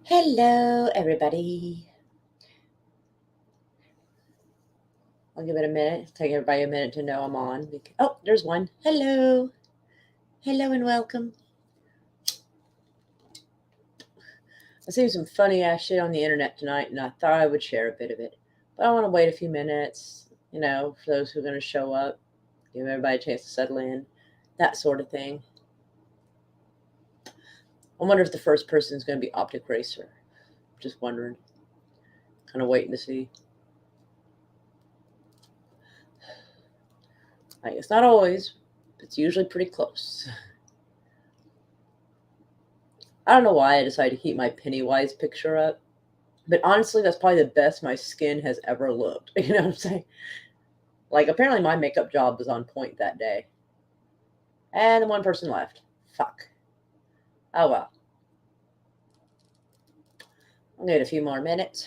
Hello, everybody. I'll give it a minute. Take everybody a minute to know I'm on. Oh, there's one. Hello. Hello and welcome. I seen some funny ass shit on the internet tonight, and I thought I would share a bit of it. But I want to wait a few minutes, for those who are going to show up, give everybody a chance to settle in, that sort of thing. I wonder if the first person is going to be Optic Racer. Just wondering. Kind of waiting to see. It's not always, but it's usually pretty close. I don't know why I decided to keep my Pennywise picture up, but honestly, that's probably the best my skin has ever looked. You know what I'm saying? Like, apparently my makeup job was on point that day. And the one person left. Fuck. Oh well. I'll give it a few more minutes.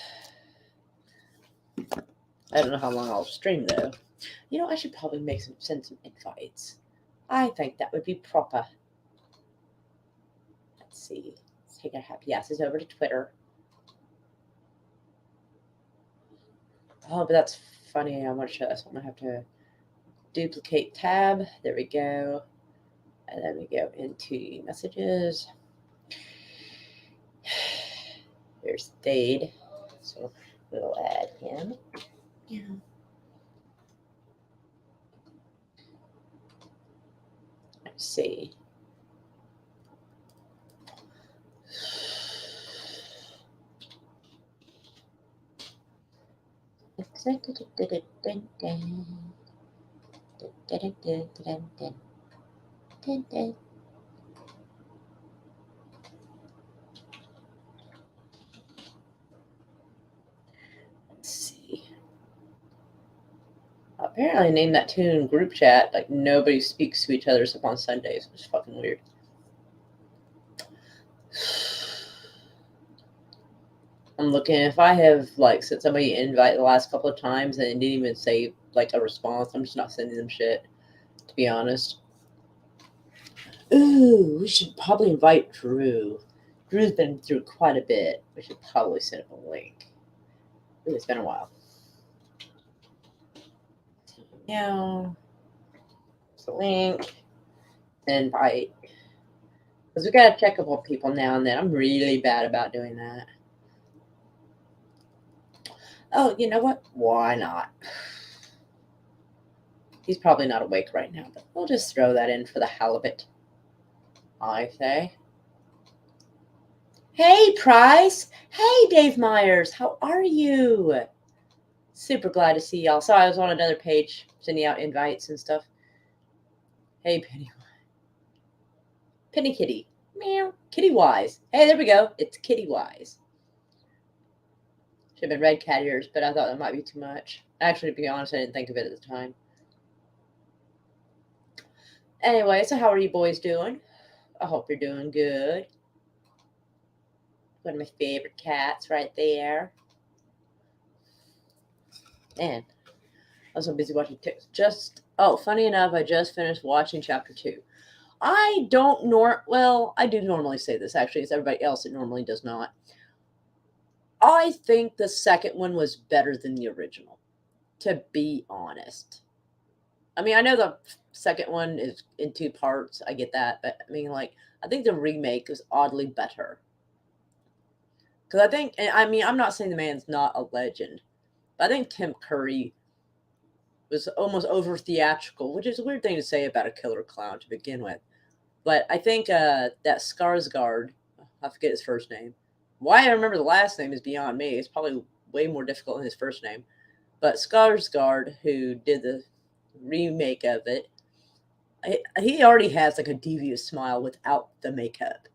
I don't know how long I'll stream, though. I should probably send some invites. I think that would be proper. Let's see. Let's take our happy asses over to Twitter. Oh, but that's funny how much so I'm going to have to duplicate tab. There we go. And then we go into messages. There's Dade. So we'll add him. Yeah. Let's see. Let's see. Apparently, I named that tune group chat. Like, nobody speaks to each other except on Sundays. It's fucking weird. I'm looking. If I have, sent somebody an invite the last couple of times and it didn't even say, a response, I'm just not sending them shit, to be honest. Ooh, we should probably invite Drew. Drew's been through quite a bit. We should probably send him a link. Ooh, it's been a while. Now, the link, invite. Because we gotta check up on people now and then. I'm really bad about doing that. Oh, you know what? Why not? He's probably not awake right now, but we'll just throw that in for the hell of it, I say. Hey, Price. Hey, Dave Myers. How are you? Super glad to see y'all. Sorry, I was on another page sending out invites and stuff. Hey, Penny Kitty. Meow. Kitty Wise. Hey, there we go. It's Kitty Wise. Should have been Red Cat Ears, but I thought that might be too much. Actually, to be honest, I didn't think of it at the time. Anyway, so how are you boys doing? I hope you're doing good. One of my favorite cats right there. Man, I was so busy watching funny enough, I just finished watching chapter 2. I do normally say this, actually, as everybody else it normally does not. I think the second one was better than the original, to be honest. I mean, I know the second one is in 2 parts. I get that. But, I think the remake is oddly better. Because I'm not saying the man's not a legend. But I think Tim Curry was almost over theatrical, which is a weird thing to say about a killer clown to begin with. But I think that Skarsgård, I forget his first name. Why I remember the last name is beyond me. It's probably way more difficult than his first name. But Skarsgård, who did the remake of it, he already has a devious smile without the makeup.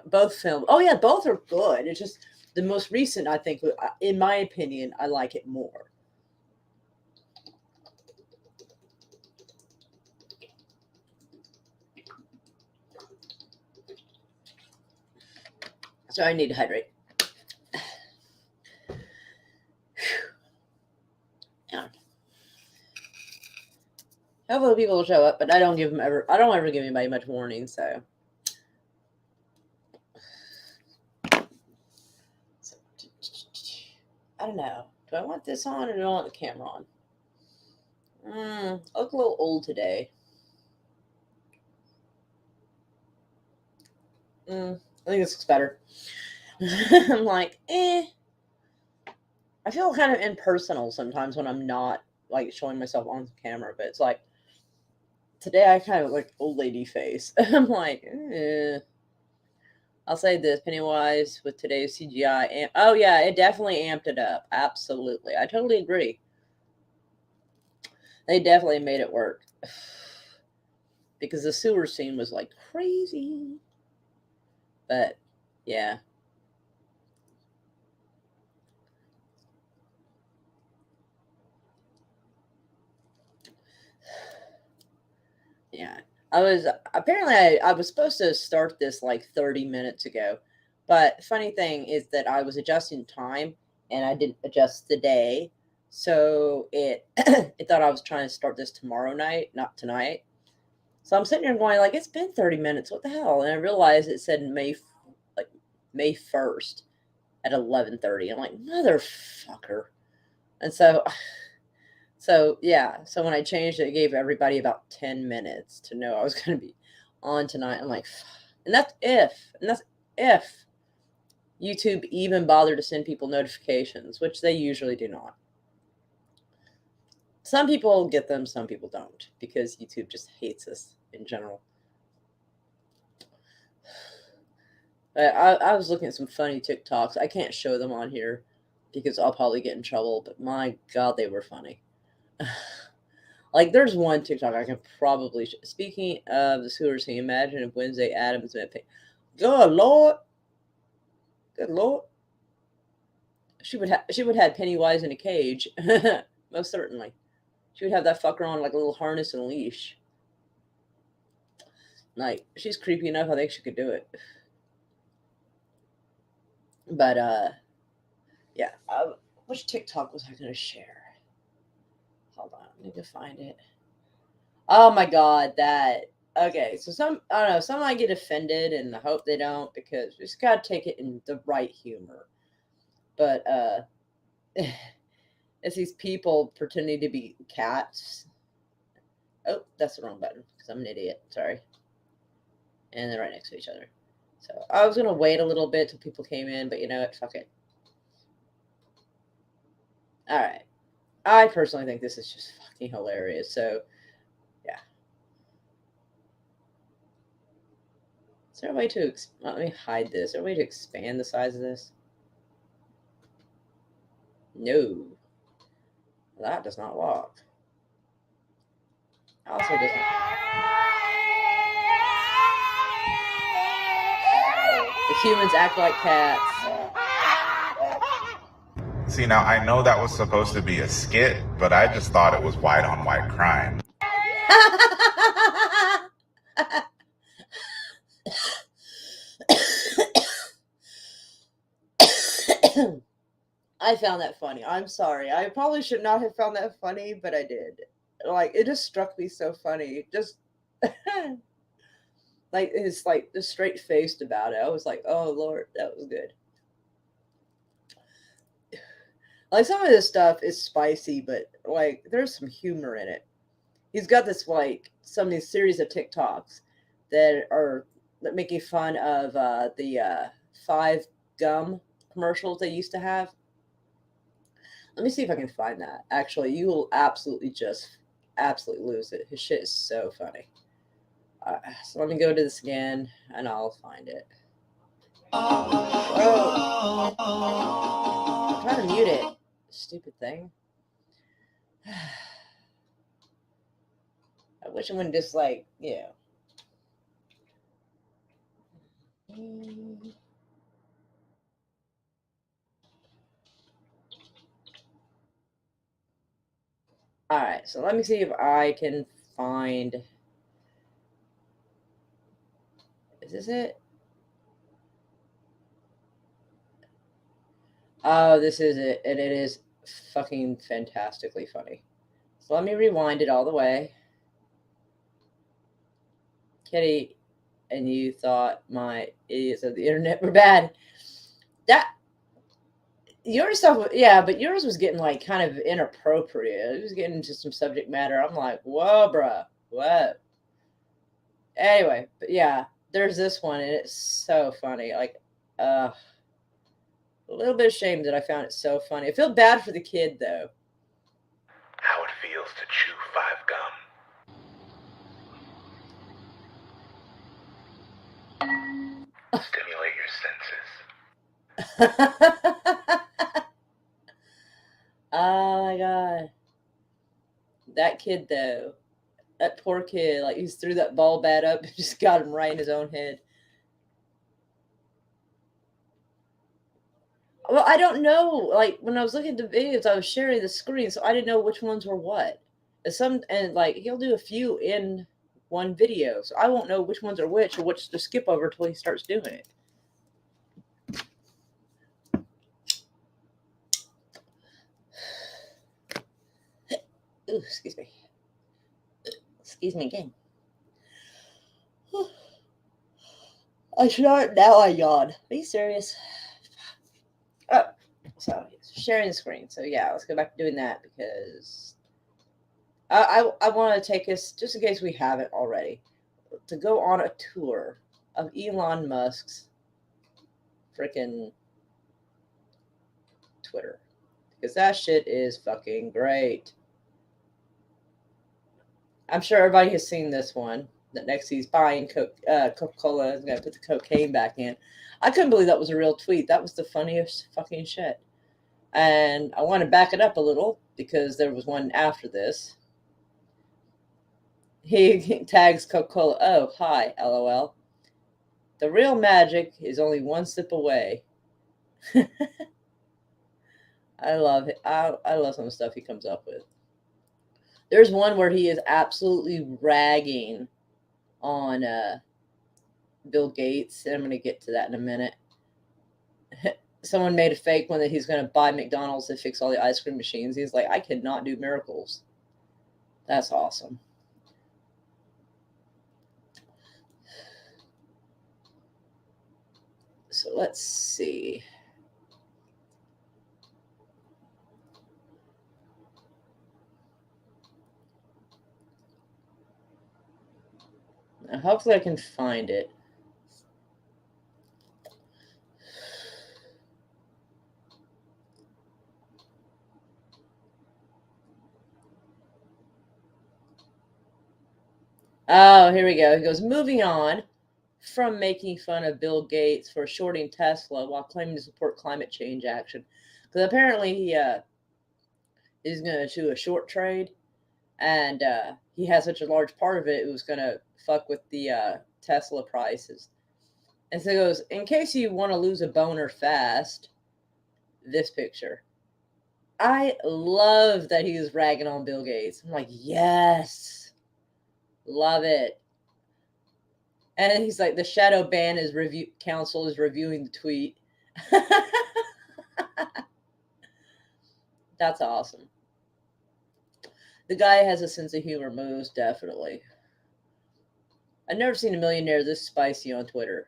Both films. Oh yeah, both are good. It's just the most recent, I think, in my opinion, I like it more. So I need to hydrate. Yeah. Hopefully people will show up, but I don't ever give anybody much warning, so. I don't know. Do I want this on or do I want the camera on? I look a little old today. I think this looks better. I'm like, I feel kind of impersonal sometimes when I'm not like showing myself on camera, but it's like today I kind of look like old lady face. I'm like, I'll say this, Pennywise with today's CGI. Oh yeah, it definitely amped it up. Absolutely, I totally agree. They definitely made it work because the sewer scene was like crazy. But yeah. Yeah. I was supposed to start this like 30 minutes ago. But funny thing is that I was adjusting time and I didn't adjust the day. So it it thought I was trying to start this tomorrow night, not tonight. So I'm sitting here going like it's been 30 minutes. What the hell? And I realized it said like May 1st at 11:30. I'm like, motherfucker. And so yeah, so when I changed it, it gave everybody about 10 minutes to know I was going to be on tonight. I'm like, and that's if YouTube even bothered to send people notifications, which they usually do not. Some people get them, some people don't, because YouTube just hates us in general. I was looking at some funny TikToks. I can't show them on here because I'll probably get in trouble, but my God, they were funny. Like, there's one TikTok I can probably. Speaking of the sewer scene, imagine if Wednesday Adams met. Good Lord, good Lord, she would have Pennywise in a cage, most certainly. She would have that fucker on like a little harness and a leash. Like, she's creepy enough. I think she could do it. But yeah. Which TikTok was I gonna share? Hold on, I need to find it. Oh my God, that. Okay, so I don't know, some might get offended, and I hope they don't because we just gotta take it in the right humor. But it's these people pretending to be cats. Oh, that's the wrong button because I'm an idiot. Sorry. And they're right next to each other. So I was gonna wait a little bit till people came in, but you know what? Fuck it. All right. I personally think this is just fucking hilarious. So yeah. Is there a way to let me hide this? Is there a way to expand the size of this? No. That does not walk. Also doesn't. The humans act like cats. See, now I know that was supposed to be a skit, but I just thought it was white on white crime. I found that funny. I'm sorry. I probably should not have found that funny, but I did. Like, it just struck me so funny. Just like his like the straight faced about it. I was like, oh Lord, that was good. Like, some of this stuff is spicy, but like there's some humor in it. He's got this like some of these series of TikToks that are making fun of the five gum commercials they used to have. Let me see if I can find that. Actually, you will absolutely lose it. His shit is so funny. So let me go to this again, and I'll find it. Whoa. I'm trying to mute it. Stupid thing. I wish it wouldn't just like, All right, so let me see if I can find. Is this it? Oh, this is it, and it is fucking fantastically funny. So let me rewind it all the way. Kitty, and you thought my idiots of the internet were bad. That Your stuff, yeah, but yours was getting like kind of inappropriate. It was getting into some subject matter. I'm like, whoa, bruh, what? Anyway, but yeah, there's this one, and it's so funny. Like, a little bit ashamed that I found it so funny. I feel bad for the kid though. How it feels to chew 5 gum. Stimulate your senses. Oh my god, that kid though. That poor kid, like he's threw that ball bat up and just got him right in his own head. Well, I don't know. Like when I was looking at the videos, I was sharing the screen, so I didn't know which ones were what. And like he'll do a few in one video, so I won't know which ones are which or which to skip over till he starts doing it. Ooh, excuse me. Excuse me again. I snort, now I yawn. Are you serious? Oh, so sharing the screen. So yeah, let's go back to doing that because I want to take us, just in case we haven't already, to go on a tour of Elon Musk's freaking Twitter because that shit is fucking great. I'm sure everybody has seen this one. That next he's buying Coca-Cola is going to put the cocaine back in. I couldn't believe that was a real tweet. That was the funniest fucking shit. And I want to back it up a little because there was one after this. He tags Coca-Cola. Oh, hi, LOL. The real magic is only one sip away. I love it. I love some of the stuff he comes up with. There's one where he is absolutely ragging on Bill Gates, and I'm going to get to that in a minute. Someone made a fake one that he's going to buy McDonald's to fix all the ice cream machines. He's like, I cannot do miracles. That's awesome. So let's see. Now, hopefully I can find it. Oh, here we go. He goes, moving on from making fun of Bill Gates for shorting Tesla while claiming to support climate change action. Because apparently he is going to do a short trade, and he has such a large part of it, it was going to fuck with the Tesla prices. And so he goes, in case you want to lose a boner fast, this picture. I love that he's ragging on Bill Gates. I'm like, yes, love it. And he's like, the shadow ban is review council is reviewing the tweet. That's awesome. The guy has a sense of humor, most definitely. I've never seen a millionaire this spicy on Twitter.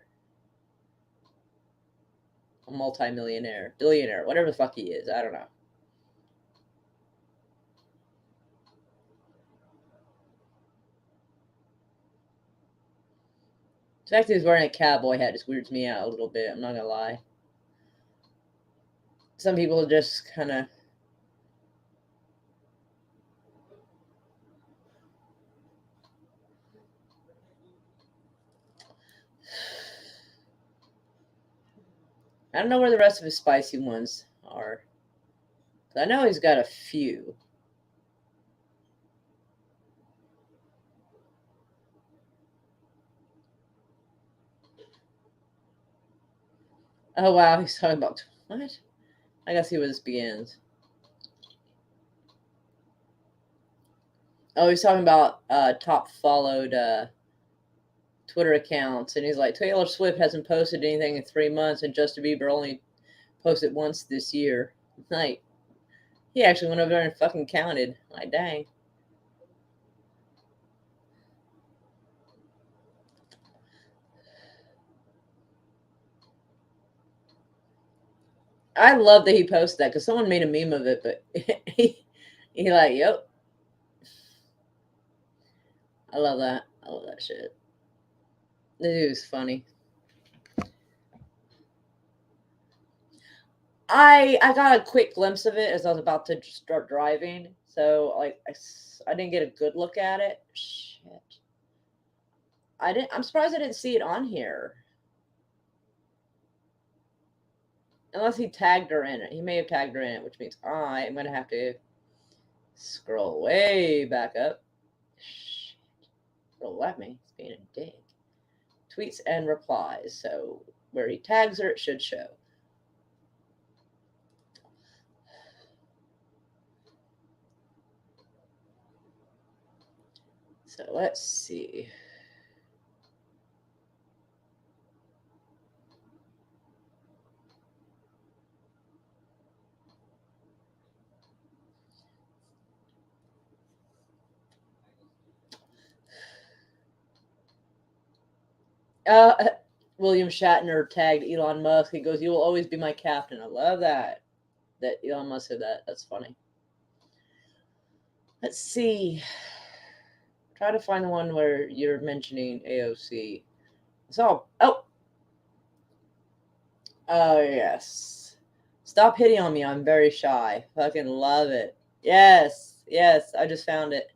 A multi-millionaire, billionaire, whatever the fuck he is. I don't know. The fact that he's wearing a cowboy hat just weirds me out a little bit. I'm not gonna lie. Some people just kind of. I don't know where the rest of his spicy ones are. I know he's got a few. Oh wow, he's talking about what? I gotta see where this begins. Oh, he's talking about top followed Twitter accounts, and he's like, Taylor Swift hasn't posted anything in 3 months, and Justin Bieber only posted once this year. Like, he actually went over there and fucking counted. Like, dang. I love that he posted that because someone made a meme of it, but he like, yep. I love that. I love that shit. The dude is funny. I got a quick glimpse of it as I was about to start driving, so like I didn't get a good look at it. Shit. I'm surprised I didn't see it on here. Unless he tagged her in it. He may have tagged her in it, which means I am gonna have to scroll way back up. Shit. Don't let me. It's being a dick. Tweets and replies. So where he tags her, it should show. So let's see. William Shatner tagged Elon Musk. He goes, "You will always be my captain." I love that. That Elon Musk said that. That's funny. Let's see. Try to find the one where you're mentioning AOC. So, oh yes. Stop hitting on me. I'm very shy. Fucking love it. Yes, yes. I just found it.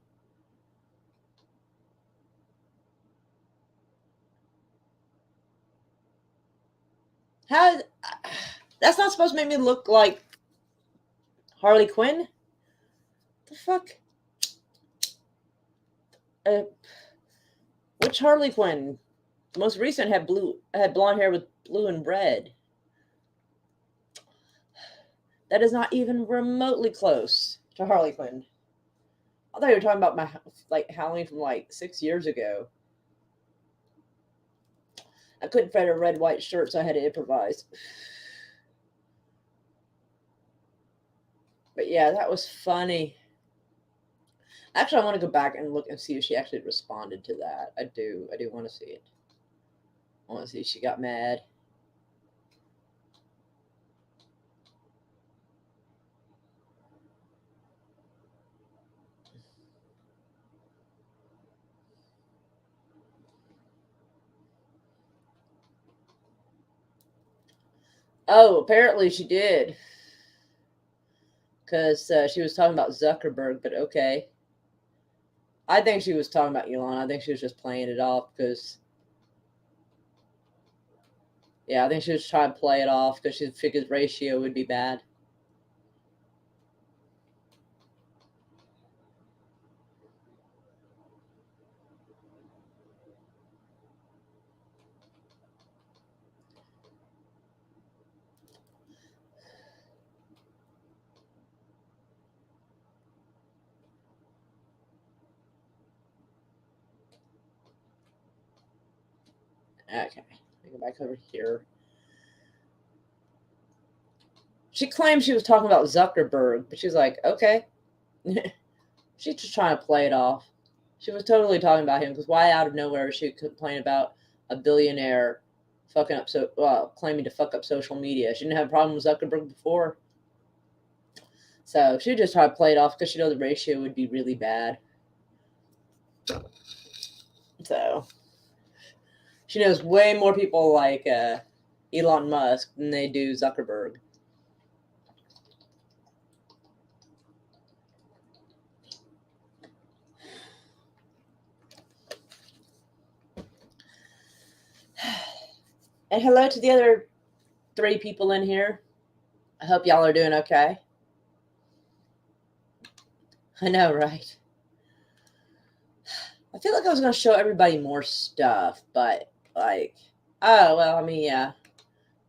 How? That's not supposed to make me look like Harley Quinn. The fuck? Uh, which Harley Quinn? The most recent had blonde hair with blue and red. That is not even remotely close to Harley Quinn. I thought you were talking about my Halloween from like 6 years ago. I couldn't find a red white shirt, so I had to improvise. But yeah, that was funny. Actually, I want to go back and look and see if she actually responded to that. I do want to see it. I want to see if she got mad. Oh, apparently she did. Because she was talking about Zuckerberg, but okay. I think she was talking about Elon. I think she was just playing it off because, yeah, I think she was trying to play it off because she figured ratio would be bad. Okay, go back over here. She claimed she was talking about Zuckerberg, but she's like, okay. She's just trying to play it off. She was totally talking about him because why out of nowhere she complain about a billionaire fucking up claiming to fuck up social media? She didn't have a problem with Zuckerberg before. So she just tried to play it off because she knows the ratio would be really bad. So she knows way more people like Elon Musk than they do Zuckerberg. And hello to the other 3 people in here. I hope y'all are doing okay. I know, right? I feel like I was going to show everybody more stuff, but like, oh, well, I mean, yeah.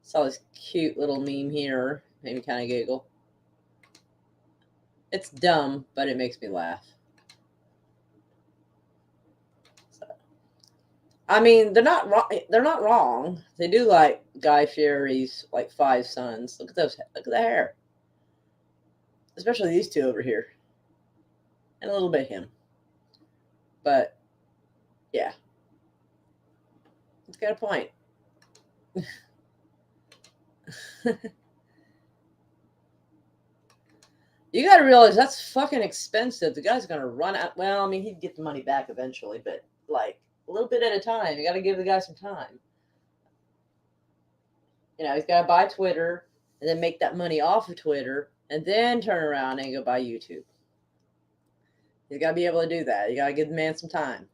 Saw this cute little meme here. Made me kind of giggle. It's dumb, but it makes me laugh. So, I mean, they're not wrong. They're not wrong. They do like Guy Fieri's like 5 sons. Look at those. Look at the hair. Especially these 2 over here, and a little bit of him. But yeah, it's got a point. You got to realize that's fucking expensive. The guy's going to run out. Well, I mean, he'd get the money back eventually, but like a little bit at a time. You got to give the guy some time. You know, he's got to buy Twitter and then make that money off of Twitter and then turn around and go buy YouTube. You got to be able to do that. You got to give the man some time.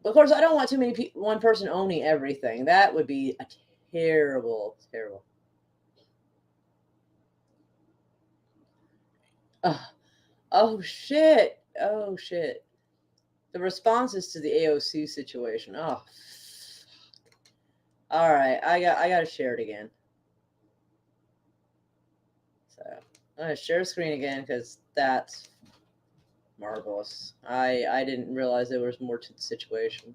But of course, I don't want too many one person owning everything. That would be a terrible, terrible. Oh shit! Oh shit! The responses to the AOC situation. Oh, all right. I got to share it again. So I'm gonna share the screen again because that's marvelous. I didn't realize there was more to the situation.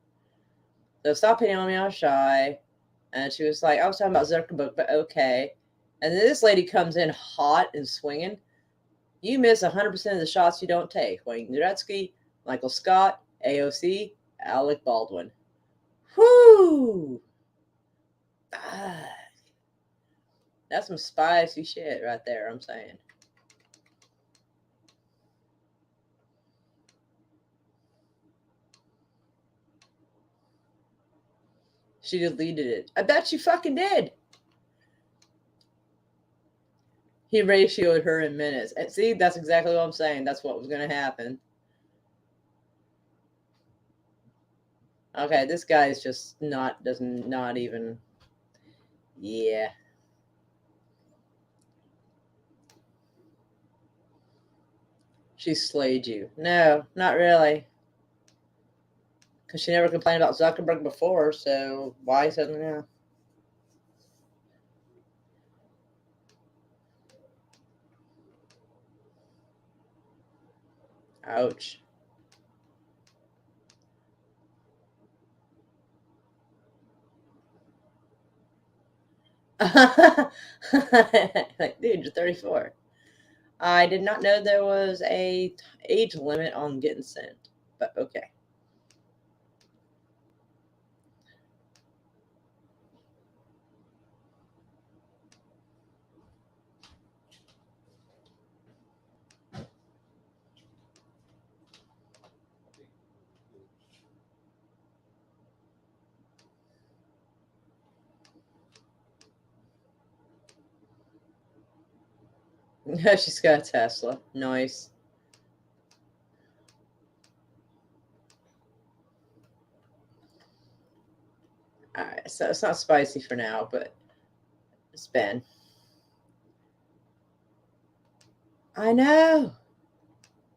So stop hitting on me. I was shy, and she was like, "I was talking about Zuckerberg, but okay." And then this lady comes in hot and swinging. You miss 100% of the shots you don't take. Wayne Gretzky, Michael Scott, AOC, Alec Baldwin. Whoo! Ah, that's some spicy shit right there, I'm saying. She deleted it. I bet she fucking did. He ratioed her in minutes. And see, that's exactly what I'm saying. That's what was going to happen. Okay, this guy is just not even. Yeah. She slayed you. No, not really. Because she never complained about Zuckerberg before, so why suddenly now? Ouch. Like, dude, you're 34. I did not know there was a age limit on getting sent, but okay. She's got a Tesla. Nice. Alright, so it's not spicy for now, but it's been. I know.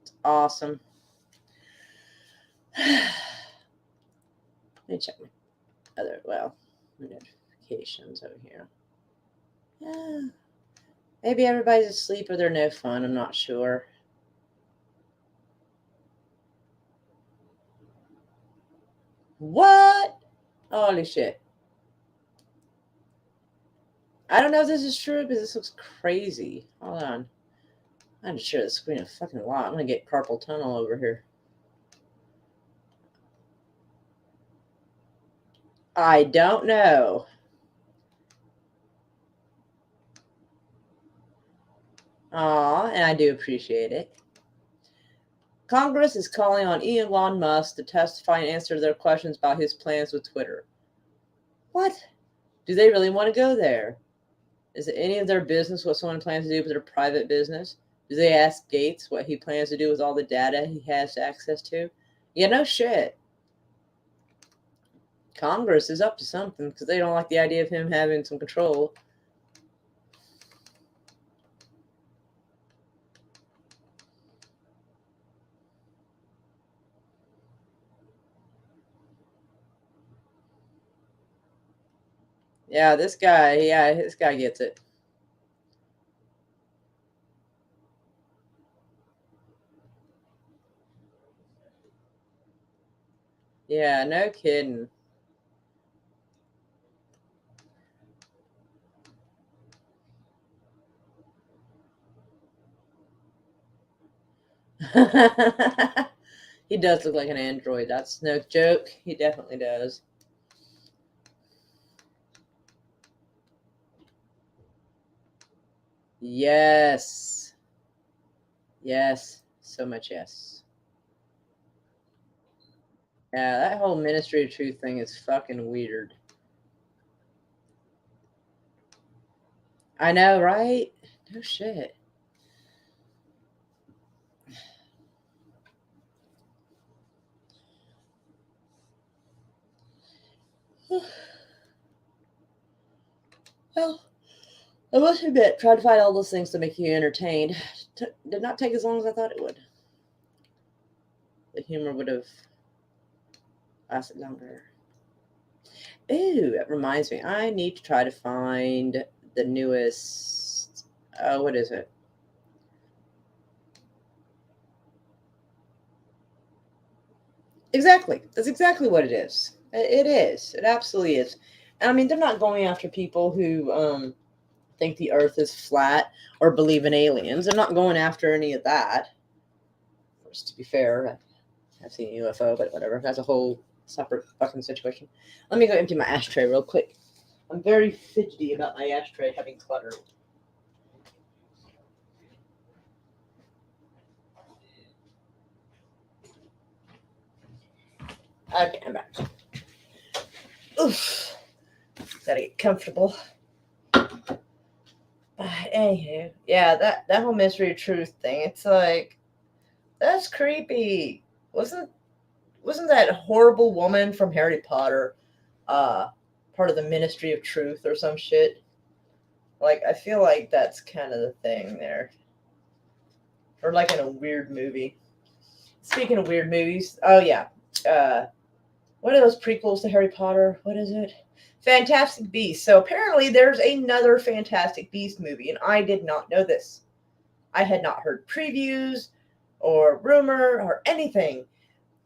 It's awesome. Let me check my notifications over here. Yeah. Maybe everybody's asleep or they're no fun. I'm not sure. What? Holy shit. I don't know if this is true because this looks crazy. Hold on. I had to share the screen a fucking lot. I'm going to get carpal tunnel over here. I don't know. Aw, and I do appreciate it. Congress is calling on Elon Musk to testify and answer their questions about his plans with Twitter. What? Do they really want to go there? Is it any of their business what someone plans to do with their private business? Do they ask Gates what he plans to do with all the data he has access to? Yeah, no shit. Congress is up to something because they don't like the idea of him having some control. Yeah, this guy gets it. Yeah, no kidding. He does look like an android. That's no joke. He definitely does. Yes. Yes. So much yes. Yeah, that whole Ministry of Truth thing is fucking weird. I know, right? No shit. Well, I must admit, tried to find all those things to make you entertained. Did not take as long as I thought it would. The humor would have lasted longer. Ooh, that reminds me. I need to try to find the newest. What is it? Exactly. That's exactly what it is. It is. It absolutely is. And I mean, they're not going after people who think the Earth is flat or believe in aliens. They're not going after any of that. Of course, to be fair, I've seen a UFO, but whatever. That's a whole separate fucking situation. Let me go empty my ashtray real quick. I'm very fidgety about my ashtray having clutter. Okay, I'm back. Oof. Gotta get comfortable. Anywho, yeah, that whole mystery of truth thing, it's like, that's creepy. Wasn't that horrible woman from Harry Potter part of the Ministry of Truth or some shit? Like, I feel like that's kind of the thing there. Or like in a weird movie. Speaking of weird movies, oh yeah. What are those prequels to Harry Potter? What is it? Fantastic Beasts. So apparently there's another Fantastic Beast movie, and I did not know this. I had not heard previews or rumor or anything.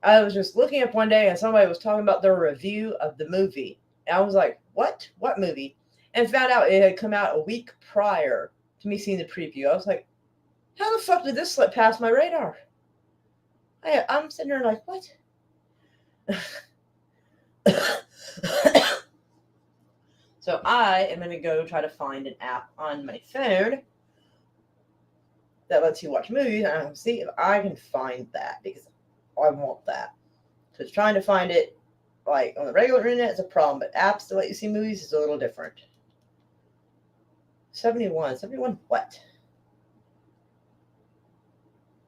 I was just looking up one day and somebody was talking about their review of the movie. And I was like, what? What movie? And found out it had come out a week prior to me seeing the preview. I was like, how the fuck did this slip past my radar? I'm sitting there like, what? So I am going to go try to find an app on my phone that lets you watch movies, and I'm going to see if I can find that, because I want that. Because trying to find it like on the regular internet is a problem, but apps that let you see movies is a little different. 71 what?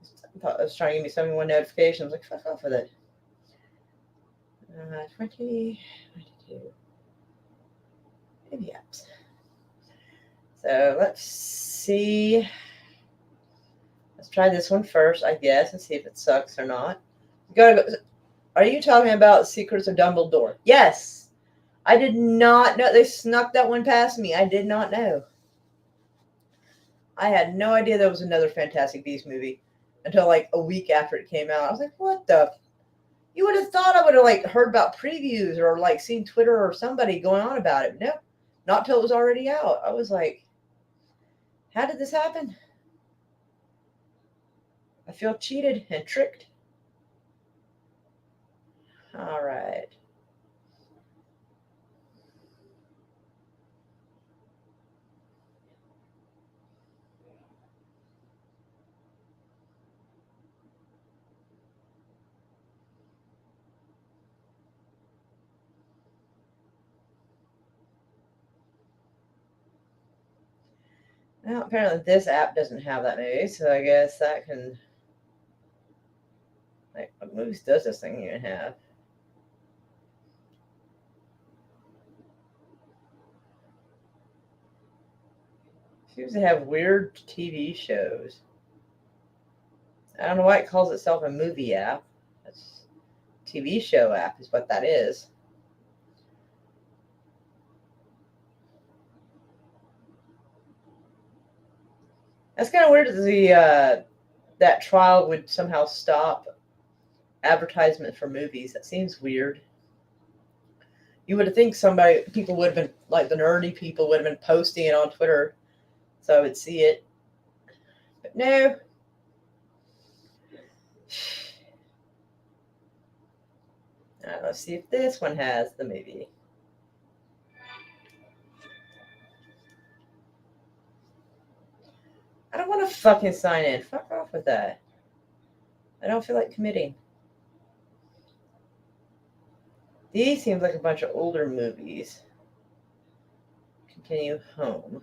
I thought it was trying to give me 71 notifications. I was like, fuck off with it. 20, 22. Maybe apps. So let's see. Let's try this one first, I guess, and see if it sucks or not. Are you talking about Secrets of Dumbledore? Yes. I did not know. They snuck that one past me. I did not know. I had no idea there was another Fantastic Beasts movie until like a week after it came out. I was like, what the? You would have thought I would have like heard about previews or like seen Twitter or somebody going on about it. No, not till it was already out. I was like, how did this happen? I feel cheated and tricked. All right. Well, apparently this app doesn't have that movie, so I guess that can. Like, what movies does this thing even have? It seems to have weird TV shows. I don't know why it calls itself a movie app. It's a TV show app is what that is. That's kind of weird that that trial would somehow stop advertisement for movies. That seems weird. You would think people would have been, like the nerdy people would have been posting it on Twitter so I would see it. But no. Let's see if this one has the movie. don't want to fucking sign in. Fuck off with that. I don't feel like committing. These seems like a bunch of older movies. Continue home.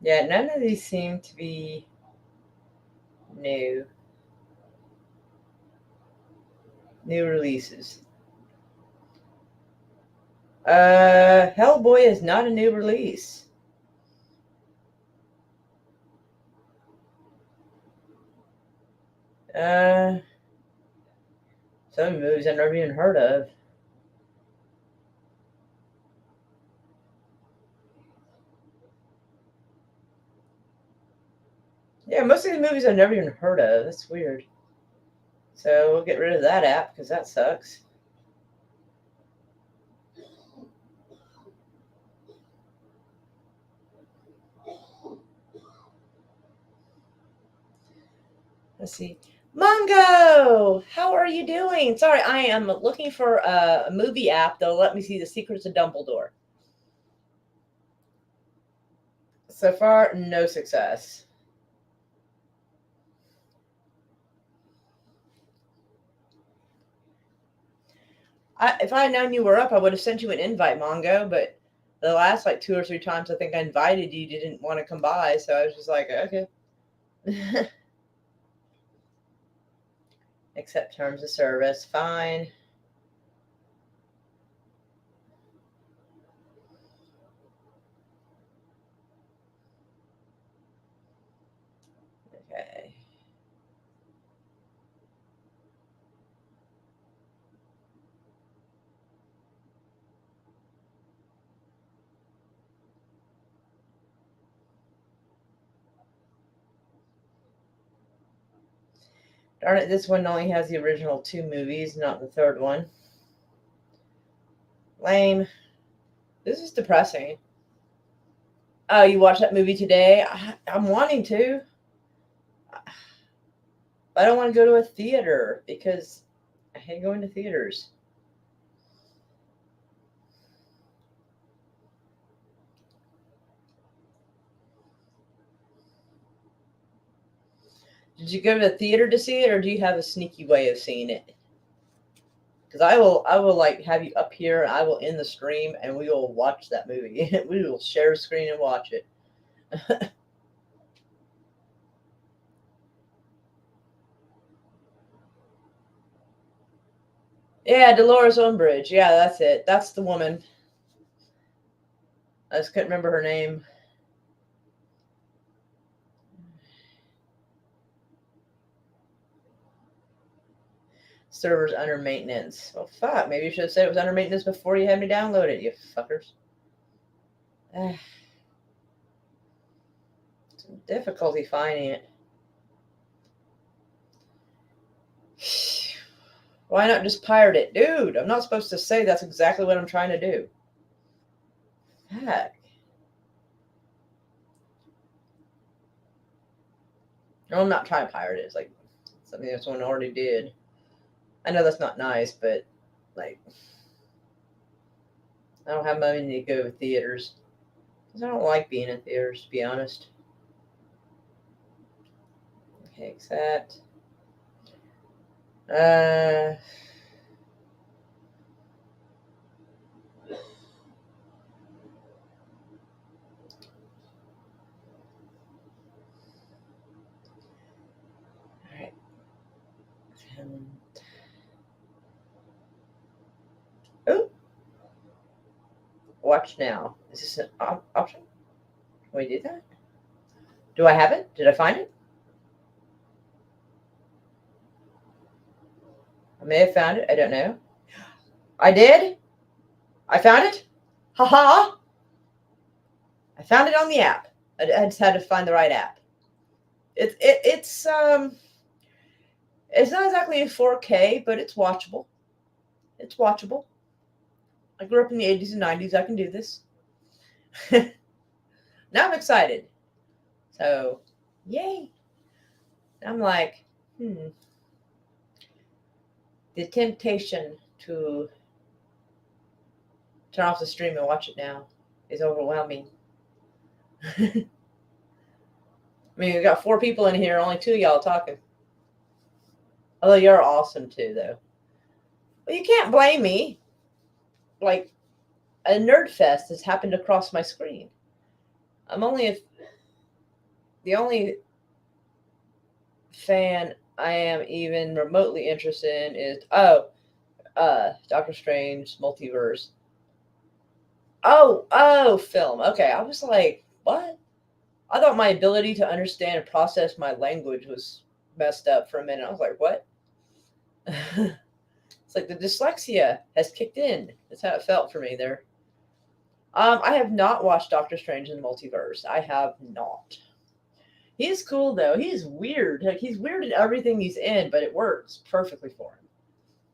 Yeah, none of these seem to be new. New releases. Hellboy is not a new release. Some movies I've never even heard of. Yeah, most of these movies I've never even heard of. That's weird. So we'll get rid of that app because that sucks. Let's see. Mongo, how are you doing? Sorry, I am looking for a movie app that'll let me see The Secrets of Dumbledore. So far, no success. If I had known you were up, I would have sent you an invite, Mongo, but the last like 2 or 3 times I think I invited you, you didn't want to come by, so I was just like, okay. Accept terms of service, fine. Okay. Darn it, this one only has the original 2 movies, not the third one. Lame. This is depressing. Oh, you watched that movie today? I'm wanting to. I don't want to go to a theater because I hate going to theaters. Did you go to the theater to see it, or do you have a sneaky way of seeing it? Because I will like have you up here. I will end the stream, and we will watch that movie. We will share a screen and watch it. Yeah, Dolores Umbridge. Yeah, that's it. That's the woman. I just couldn't remember her name. Server's under maintenance. Well, fuck. Maybe you should have said it was under maintenance before you had me download it, you fuckers. Some difficulty finding it. Why not just pirate it? Dude, I'm not supposed to say that's exactly what I'm trying to do. Fuck. No, I'm not trying to pirate it. It's like something that someone already did. I know that's not nice, but like, I don't have money to go to theaters. Because I don't like being in theaters, to be honest. Okay, accept. Alright. Oh! Watch now. Is this an option? Can we do that? Do I have it? Did I find it? I may have found it. I don't know. I did? I found it? Haha! I found it on the app. I just had to find the right app. It's not exactly in 4K, but it's watchable. It's watchable. I grew up in the 80s and 90s. I can do this. Now I'm excited. So, yay. I'm like, the temptation to turn off the stream and watch it now is overwhelming. I mean, we got 4 people in here, only 2 of y'all talking. Although you're awesome too, though. Well, you can't blame me. Like, a nerd fest has happened across my screen. I'm only the only fan I am even remotely interested in is Doctor Strange Multiverse. Film. Okay, I was like, what? I thought my ability to understand and process my language was messed up for a minute. I was like, what? It's like the dyslexia has kicked in. That's how it felt for me there. I have not watched Doctor Strange in the Multiverse. I have not. He's cool though. He's weird. Like, he's weird in everything he's in, but it works perfectly for him.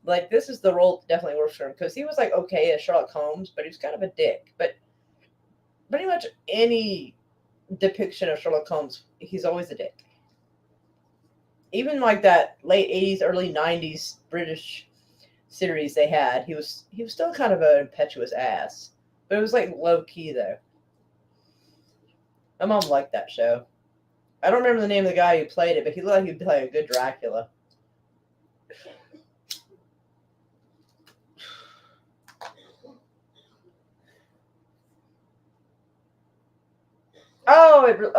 Like, this is the role that definitely works for him because he was like okay as Sherlock Holmes, but he was kind of a dick. But pretty much any depiction of Sherlock Holmes, he's always a dick. Even like that late 80s, early 90s British series they had, he was still kind of an impetuous ass. But it was like low key though. My mom liked that show. I don't remember the name of the guy who played it, but he looked like he'd play a good Dracula.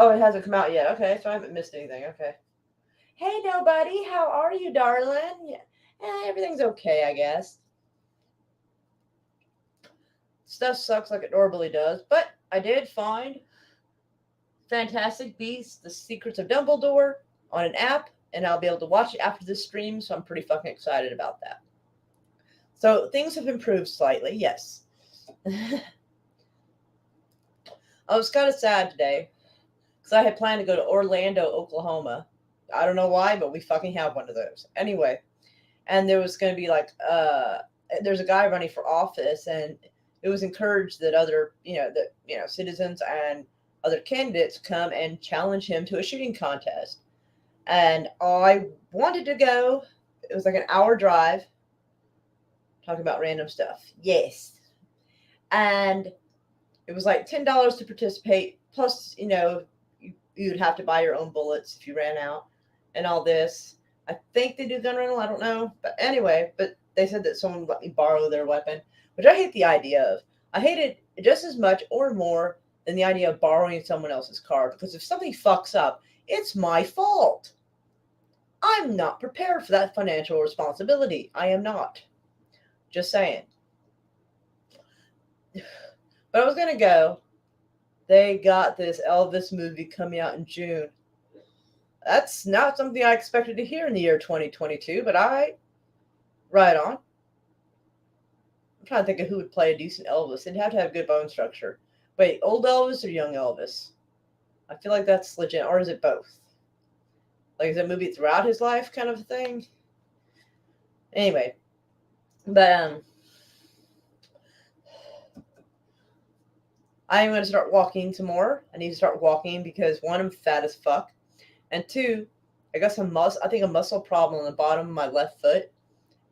It hasn't come out yet. Okay, so I haven't missed anything. Okay. Hey, nobody. How are you, darling? Yeah, everything's okay, I guess. Stuff sucks like it normally does, but I did find Fantastic Beasts: The Secrets of Dumbledore on an app, and I'll be able to watch it after this stream, so I'm pretty fucking excited about that. So things have improved slightly, yes. I was kind of sad today because I had planned to go to Orlando, Oklahoma. I don't know why, but we fucking have one of those. Anyway, and there was going to be like, there's a guy running for office, and it was encouraged that other, citizens and other candidates come and challenge him to a shooting contest. And I wanted to go. It was like an hour drive. Talking about random stuff. Yes. And it was like $10 to participate. Plus, you'd have to buy your own bullets if you ran out and all this. I think they do gun rental. I don't know. But anyway, they said that someone would let me borrow their weapon, which I hate the idea of. I hate it just as much or more than the idea of borrowing someone else's car, because if something fucks up, it's my fault. I'm not prepared for that financial responsibility. I am not. Just saying. But I was going to go. They got this Elvis movie coming out in June. That's not something I expected to hear in the year 2022, but right on. I'm trying to think of who would play a decent Elvis. They'd have to have good bone structure. Wait, old Elvis or young Elvis? I feel like that's legit. Or is it both? Like, is that movie throughout his life kind of thing? Anyway. But, I'm going to start walking some more. I need to start walking because, 1, I'm fat as fuck. And 2, I got a muscle problem on the bottom of my left foot.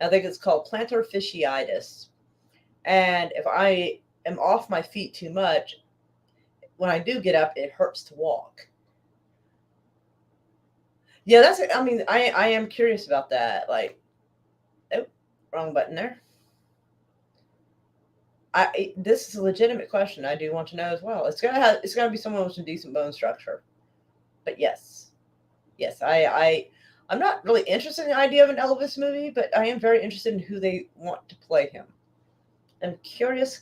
I think it's called plantar fasciitis. And if I am off my feet too much, when I do get up, it hurts to walk. Yeah, I am curious about that. Like, wrong button there. This is a legitimate question. I do want to know as well. It's gotta be someone with some decent bone structure. But yes, I'm not really interested in the idea of an Elvis movie, but I am very interested in who they want to play him. I'm curious.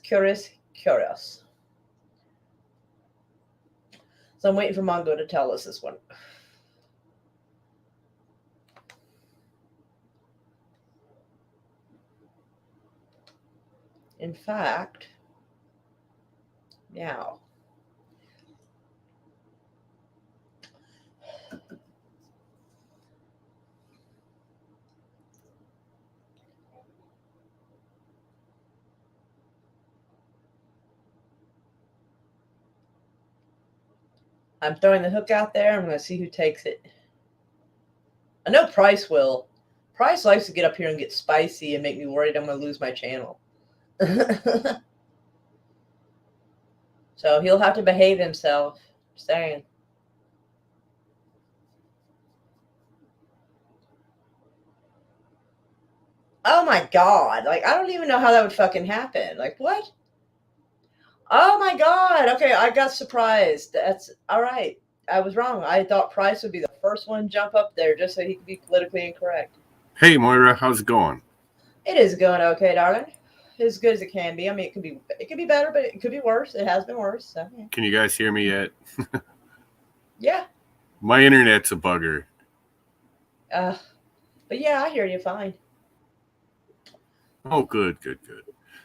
So I'm waiting for Mongo to tell us this one. In fact, now. I'm throwing the hook out there. I'm going to see who takes it. I know Price will. Price likes to get up here and get spicy and make me worried I'm going to lose my channel. So he'll have to behave himself. Just saying. Oh my god. Like, I don't even know how that would fucking happen. Like, what? Oh my god. Okay, I got surprised. That's all right. I was wrong. I thought Price would be the first one to jump up there just so he could be politically incorrect. Hey, Moira, how's it going? It is going okay, darling. As good as it can be. I mean, it could be better, but it could be worse. It has been worse. So, yeah. Can you guys hear me yet? Yeah. My internet's a bugger. But yeah, I hear you fine. Oh, good.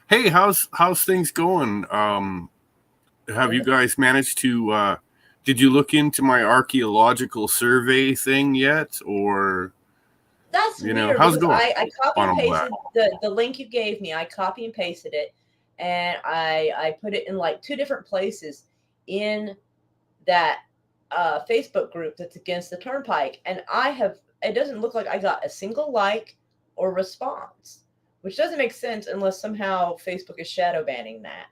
Hey, how's things going? Have you guys managed to? Did you look into my archaeological survey thing yet, or? That's weird. How's it going? I copy and pasted the link you gave me. I copy and pasted it, and I put it in like 2 different places in that Facebook group that's against the Turnpike, and it doesn't look like I got a single like or response, which doesn't make sense unless somehow Facebook is shadow banning that.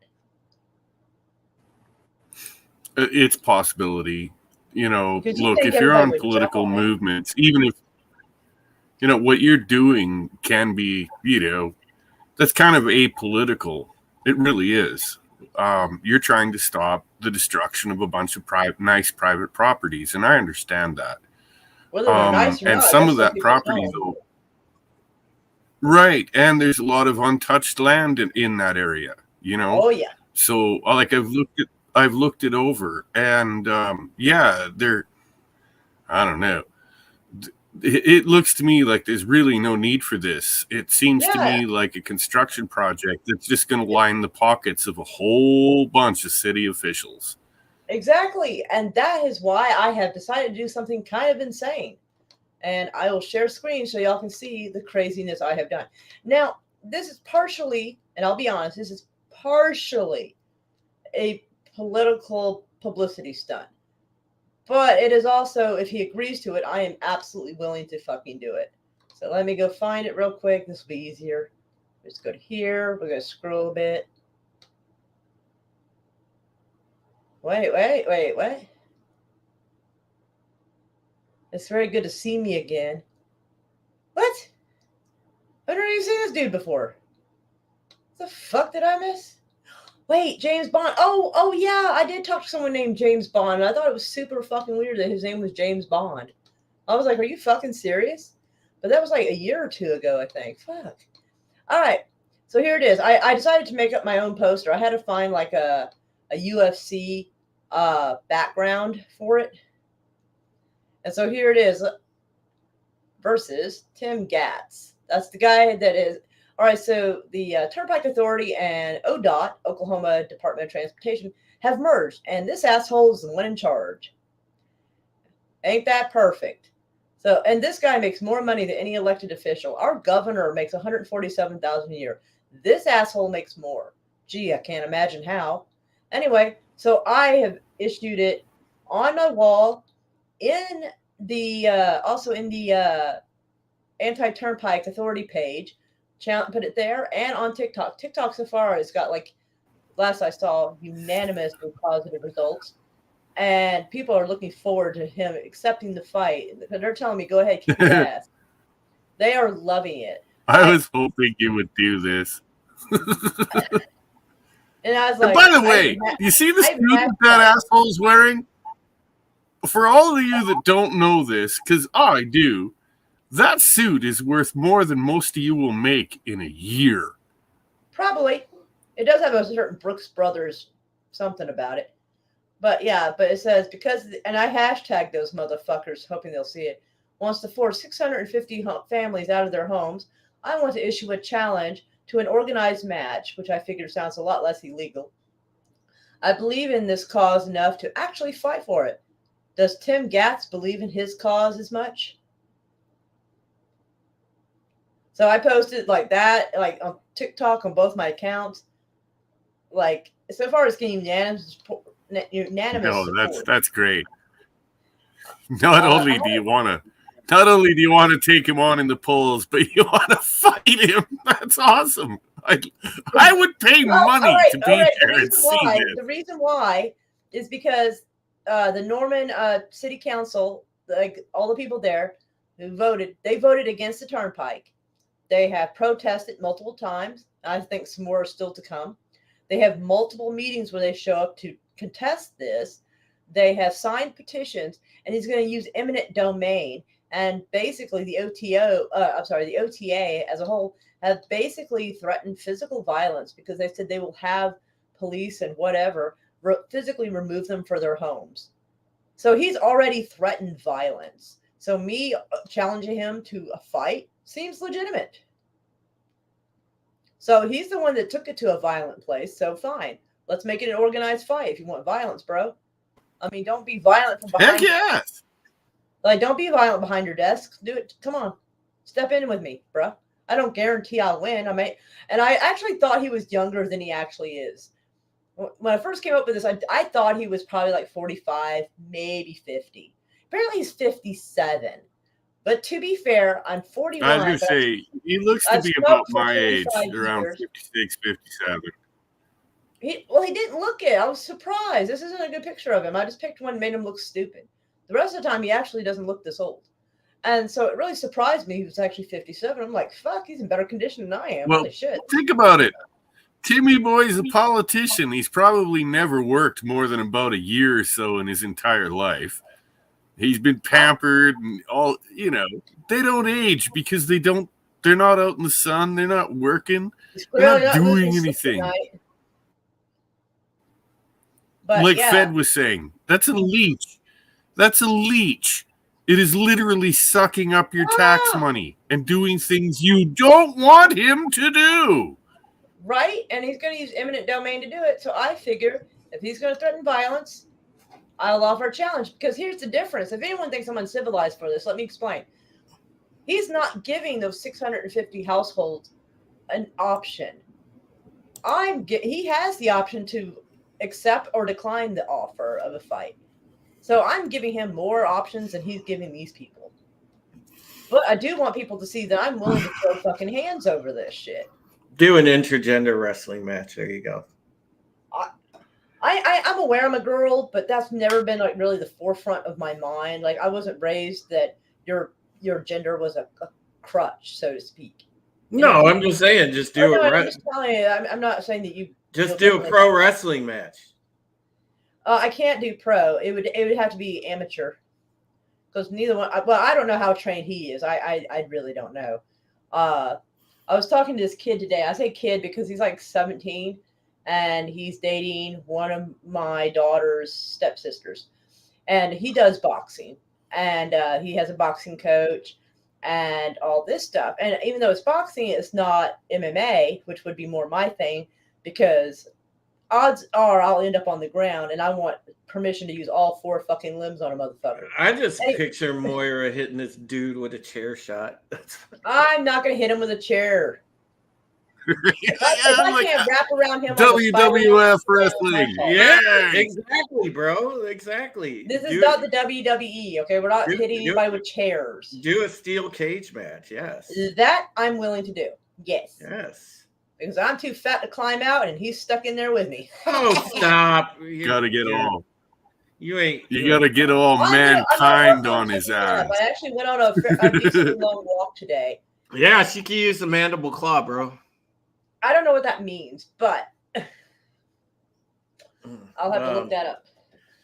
It's possibility. Look, think if you're on everybody would political jump on it. movements, even if what you're doing can be, that's kind of apolitical. It really is. You're trying to stop the destruction of a bunch of nice private properties, and I understand that. Whether they're nice or and not, some that's of that what people property, know. though, right? And there's a lot of untouched land in that area. Oh yeah. So, like, I've looked it over, and yeah, I don't know. It looks to me like there's really no need for this. It seems to me like a construction project that's just going to line the pockets of a whole bunch of city officials. Exactly. And that is why I have decided to do something kind of insane. And I will share screen so y'all can see the craziness I have done. Now, this is partially, and I'll be honest, this is partially a political publicity stunt. But it is also, if he agrees to it, I am absolutely willing to fucking do it. So let me go find it real quick. This will be easier. Let's go to here. We're going to scroll a bit. Wait. It's very good to see me again. What? I've never even seen this dude before. What the fuck did I miss? Wait, James Bond. Oh yeah, I did talk to someone named James Bond. And I thought it was super fucking weird that his name was James Bond. I was like, are you fucking serious? But that was like a year or 2 ago, I think. Fuck. All right. So here it is. I decided to make up my own poster. I had to find like a UFC background for it. And so here it is. Versus Tim Gatz. That's the guy that is... All right, so the Turnpike Authority and ODOT, Oklahoma Department of Transportation, have merged, and this asshole is the one in charge. Ain't that perfect? So, and this guy makes more money than any elected official. Our governor makes $147,000 a year. This asshole makes more. Gee, I can't imagine how. Anyway, so I have issued it on my wall in the also in the Anti-Turnpike Authority page. Put it there and on TikTok. TikTok so far has got, like, last I saw, unanimously positive results, and people are looking forward to him accepting the fight. They're telling me, "Go ahead, kick his ass." They are loving it. I was hoping you would do this. And I was like, and by the way, you see the suit that asshole's wearing? For all of you that don't know this, because I do. That suit is worth more than most of you will make in a year. Probably. It does have a certain Brooks Brothers something about it. But yeah, but it says, and I hashtag those motherfuckers, hoping they'll see it, wants to force 650 families out of their homes. I want to issue a challenge to an organized match, which I figure sounds a lot less illegal. I believe in this cause enough to actually fight for it. Does Tim Gatz believe in his cause as much? So I posted like that, like on TikTok on both my accounts. Like, so far it's getting unanimous No, support. that's great. Not only do you want to Not only do you want to take him on in the polls, but you want to fight him. That's awesome. I would pay money to be there and see this. The reason why is because the Norman City Council, like all the people there who voted, they voted against the Turnpike. They have protested multiple times. I think some more are still to come. They have multiple meetings where they show up to contest this. They have signed petitions, and he's going to use eminent domain. And basically, the OTA as a whole have basically threatened physical violence because they said they will have police and whatever physically remove them from their homes. So he's already threatened violence. So me challenging him to a fight seems legitimate. So he's the one that took it to a violent place. So fine, let's make it an organized fight if you want violence, bro. I mean, don't be violent from behind. Heck yes. Like, don't be violent behind your desk. Do it. Come on. Step in with me, bro. I don't guarantee I'll win. And I actually thought he was younger than he actually is. When I first came up with this, I thought he was probably like 45, maybe 50. Apparently he's 57. But to be fair, I'm 41. I was going to say, he looks to be about my age, around 56, 57. He didn't look it. I was surprised. This isn't a good picture of him. I just picked one and made him look stupid. The rest of the time, he actually doesn't look this old. And so it really surprised me he was actually 57. I'm like, fuck, he's in better condition than I am. Well, Holy shit. Think about it. Timmy Boy's a politician. He's probably never worked more than about a year or so in his entire life. He's been pampered and all, they don't age because they're not out in the sun. They're not working. They're not doing anything. But like Fed was saying, that's a leech. That's a leech. It is literally sucking up your tax money and doing things you don't want him to do. Right? And he's going to use eminent domain to do it. So I figure if he's going to threaten violence, I'll offer a challenge. Because here's the difference. If anyone thinks I'm uncivilized for this, let me explain. He's not giving those 650 households an option. He has the option to accept or decline the offer of a fight. So I'm giving him more options than he's giving these people. But I do want people to see that I'm willing to throw fucking hands over this shit. Do an intergender wrestling match. There you go. I'm aware I'm a girl, but that's never been like really the forefront of my mind. Like I wasn't raised that your gender was a crutch, so to speak. No, I'm just saying, just do it. I'm just telling you, I'm not saying that you just do a pro wrestling match. I can't do pro. It would have to be amateur because neither one. Well, I don't know how trained he is. I really don't know. I was talking to this kid today. I say kid because he's like 17 and he's dating one of my daughter's stepsisters, and he does boxing and he has a boxing coach and all this stuff. And even though it's boxing, it's not MMA, which would be more my thing because odds are I'll end up on the ground, and I want permission to use all 4 fucking limbs on a motherfucker. I just picture Moira hitting this dude with a chair shot. I'm not going to hit him with a chair. If I can't wrap around him WWF wrestling. Yeah, exactly, bro. Exactly. This is not the WWE, okay? We're not hitting anybody with chairs. Do a steel cage match, yes. That I'm willing to do. Yes. Yes. Because I'm too fat to climb out, and he's stuck in there with me. Oh, stop! You gotta get all. You gotta get all mankind on his ass. I actually went on a decently long walk today. Yeah, she can use the mandible claw, bro. I don't know what that means, but I'll have to look that up.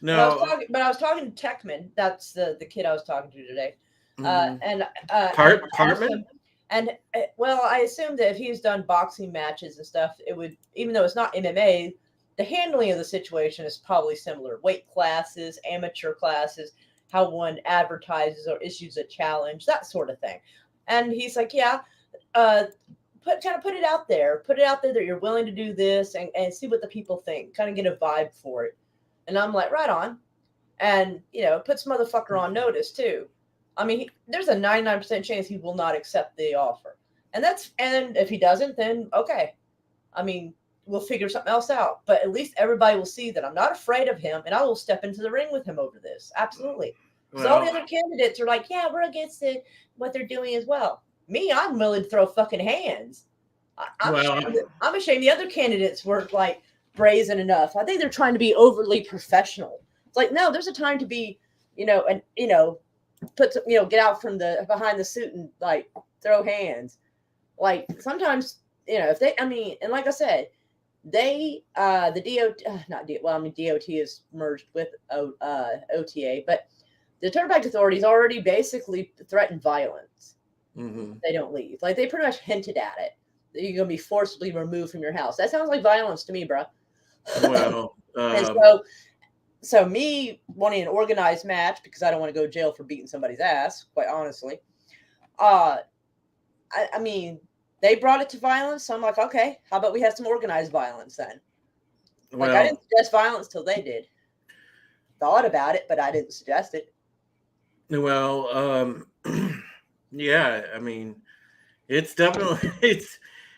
No, but I was talking to Techman. That's the kid I was talking to today. Cartman. And well, I assume that if he's done boxing matches and stuff, it would, even though it's not MMA, the handling of the situation is probably similar. Weight classes, amateur classes, how one advertises or issues a challenge, that sort of thing. And he's like, yeah, put it out there. Put it out there that you're willing to do this and see what the people think. Kind of get a vibe for it. And I'm like, right on. And, put some motherfucker on notice too. I mean, there's a 99% chance he will not accept the offer. And if he doesn't, then okay. I mean, we'll figure something else out. But at least everybody will see that I'm not afraid of him, and I will step into the ring with him over this. Absolutely. Because all the other candidates are like, yeah, we're against it, what they're doing as well. Me, I'm willing to throw fucking hands. I'm ashamed the other candidates weren't like brazen enough. I think they're trying to be overly professional. It's like, no, there's a time to be, put some, get out from the behind the suit and like throw hands. Like sometimes, if they, and like I said, they, the DOT, not DOT, well, DOT is merged with OTA, but the Turnpike Authority's already basically threatened violence. Mm-hmm. They don't leave. Like they pretty much hinted at it. That you're going to be forcibly removed from your house. That sounds like violence to me, bro. Well, and so me wanting an organized match because I don't want to go to jail for beating somebody's ass, quite honestly. I mean, they brought it to violence. So I'm like, okay, how about we have some organized violence then? Like I didn't suggest violence till they did. Thought about it, but I didn't suggest it. Well, yeah, I mean, it's definitely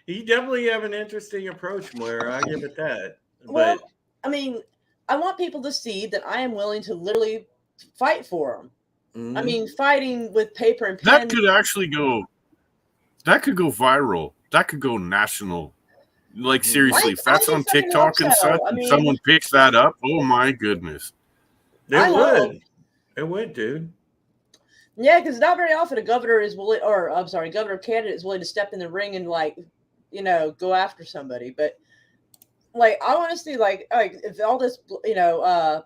you definitely have an interesting approach, Moira. I give it that. Well, I mean, I want people to see that I am willing to literally fight for them. Mm-hmm. I mean, fighting with paper and pen. That could actually go. That could go viral. That could go national. Like seriously, if that's on TikTok and such, and someone picks that up, oh my goodness, it would, dude. Yeah, because not very often a governor is willing, or I'm sorry, governor candidate is willing to step in the ring and like, go after somebody. But like, I want to see like if all this,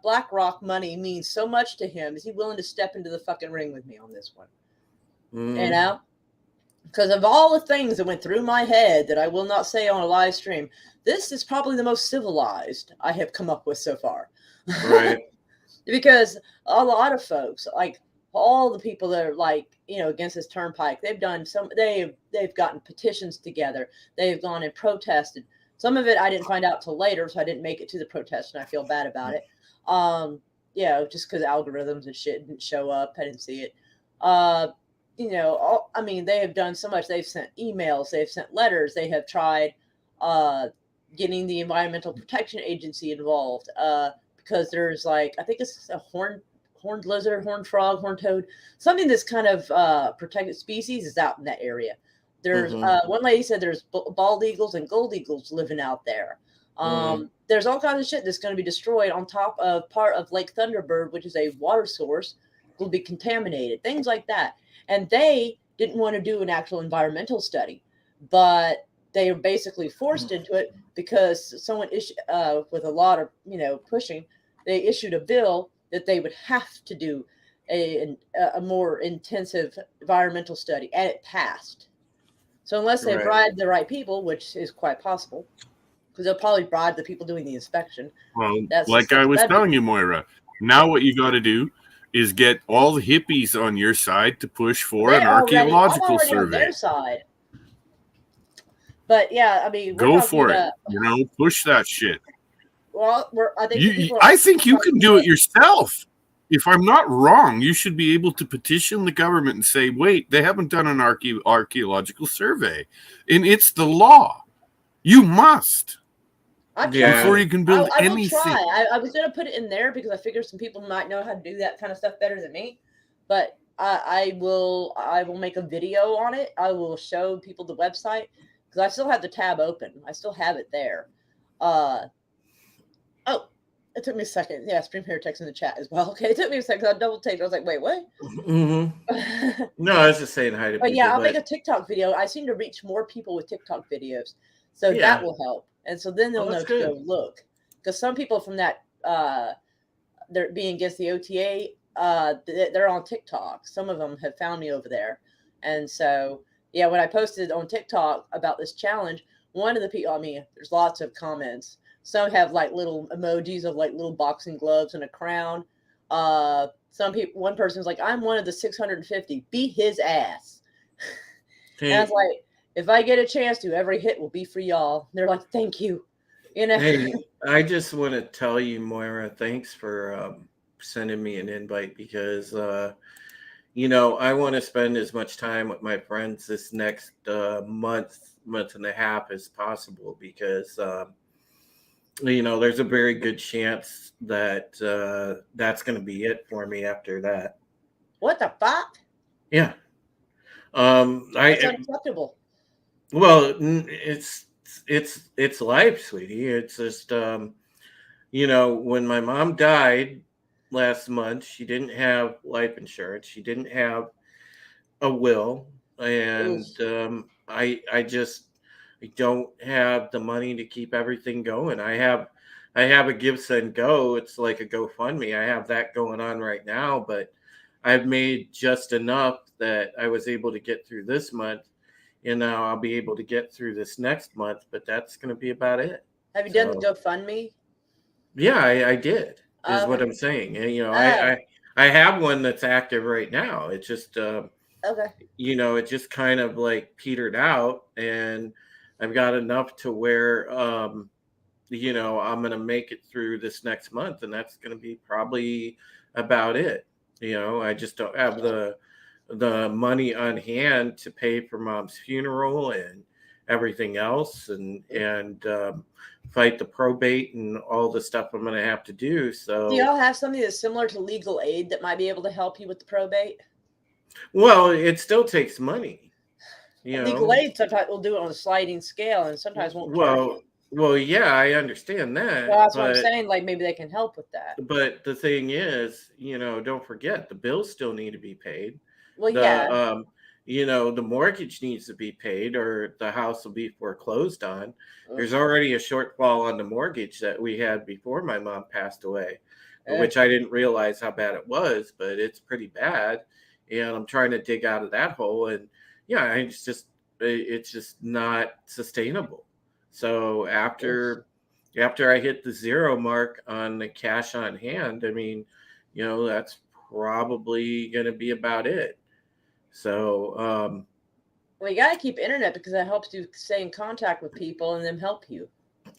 BlackRock money means so much to him, is he willing to step into the fucking ring with me on this one? Mm. Because of all the things that went through my head that I will not say on a live stream, this is probably the most civilized I have come up with so far. Right. Because a lot of folks, like all the people that are like, against this turnpike, they've gotten petitions together. They've gone and protested. Some of it I didn't find out till later, so I didn't make it to the protest, and I feel bad about it. Just because algorithms and shit didn't show up. I didn't see it. They have done so much. They've sent emails, they've sent letters, they have tried getting the Environmental Protection Agency involved because there's like, I think it's a horned lizard, horned frog, horned toad, something that's kind of protected species is out in that area. There's one lady said there's bald eagles and gold eagles living out there. There's all kinds of shit that's going to be destroyed on top of part of Lake Thunderbird, which is a water source, will be contaminated, things like that. And they didn't want to do an actual environmental study, but they were basically forced into it because someone issued, with a lot of, pushing, they issued a bill that they would have to do a more intensive environmental study, and it passed. So unless they bribe the right people, which is quite possible, because they'll probably bribe the people doing the inspection. Well, like I was telling you, Moira, now what you got to do is get all the hippies on your side to push for an archaeological survey. On their side. But yeah, I mean, go for it. Push that shit. Well, I think you can do it yourself. If I'm not wrong, you should be able to petition the government and say, wait, they haven't done an archaeological survey. And it's the law. You must. Before you can build anything. I was going to put it in there because I figured some people might know how to do that kind of stuff better than me. But I will make a video on it. I will show people the website because I still have the tab open. I still have it there. It took me a second. Yeah, Stream here text in the chat as well. Okay, it took me a second. I double taped. I was like, wait, what? Mm-hmm. No, I was just saying hi to people. But yeah, I'll make a TikTok video. I seem to reach more people with TikTok videos. So that will help. And so then they'll know to go look. Because some people from that, they're being against the OTA, they're on TikTok. Some of them have found me over there. And so, yeah, when I posted on TikTok about this challenge, one of the people, there's lots of comments. Some have like little emojis of like little boxing gloves and a crown. One person's like, I'm one of the 650. Beat his ass. And I was like, if I get a chance to, every hit will be for y'all. They're like, thank you. Hey, I just want to tell you, Moira, thanks for sending me an invite because, I want to spend as much time with my friends this next month and a half as possible because, there's a very good chance that that's going to be it for me after that. What the fuck? Yeah. That's unacceptable. Well, it's life, sweetie. It's just when my mom died last month, she didn't have life insurance. She didn't have a will, Oof. and I don't have the money to keep everything going. I have a Give Send Go. It's like a GoFundMe. I have that going on right now, but I've made just enough that I was able to get through this month, and now I'll be able to get through this next month. But that's going to be about it. Have you done the GoFundMe? Yeah, I did. Is what Okay. I'm saying. And, Oh, I have one that's active right now. It's just okay. it just kind of like petered out, and I've got enough to where I'm going to make it through this next month, and that's going to be probably about it. I just don't have the money on hand to pay for mom's funeral and everything else, and fight the probate and all the stuff I'm going to have to do. Do So, y'all have something that's similar to legal aid that might be able to help you with the probate? well, it still takes money, Legal aid sometimes will do it on a sliding scale and sometimes won't charge you. Well, yeah, I understand Well, that, that's what I'm saying. Like maybe they can help with that. but the thing is, don't forget the bills still need to be paid. Well, The yeah. the mortgage needs to be paid, or the house will be foreclosed on. There's Ugh. already a shortfall on the mortgage that we had before my mom passed away, Eh. which I didn't realize how bad it was, but it's pretty bad. And I'm trying to dig out of that hole. And yeah, it's just not sustainable. So after I hit the zero mark on the cash on hand, I mean, that's probably going to be about it. So, Well, you got to keep internet because that helps you stay in contact with people and them help you.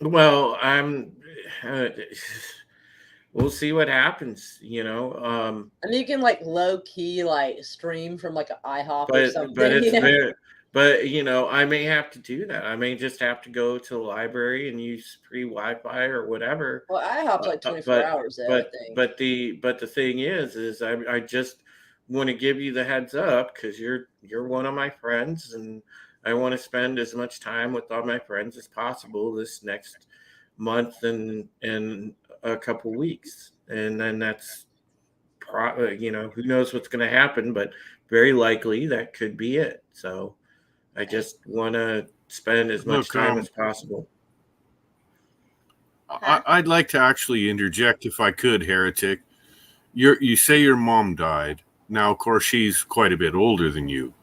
well, uh, we'll see what happens, And you can like low key like stream from like an IHOP or but something, it's you know? very, I may have to do that. I may just have to go to the library and use free Wi-Fi or whatever. Well, IHOP's like 24 But hours though, I think. the thing is I just want to give you the heads up because you're one of my friends, and I want to spend as much time with all my friends as possible this next month and a couple weeks, and then that's who knows what's going to happen, but very likely that could be it. So I just want to spend as much Look, time as possible. I'd like to actually interject if I could, Heretic. You say your mom died. Now, of course, she's quite a bit older than you.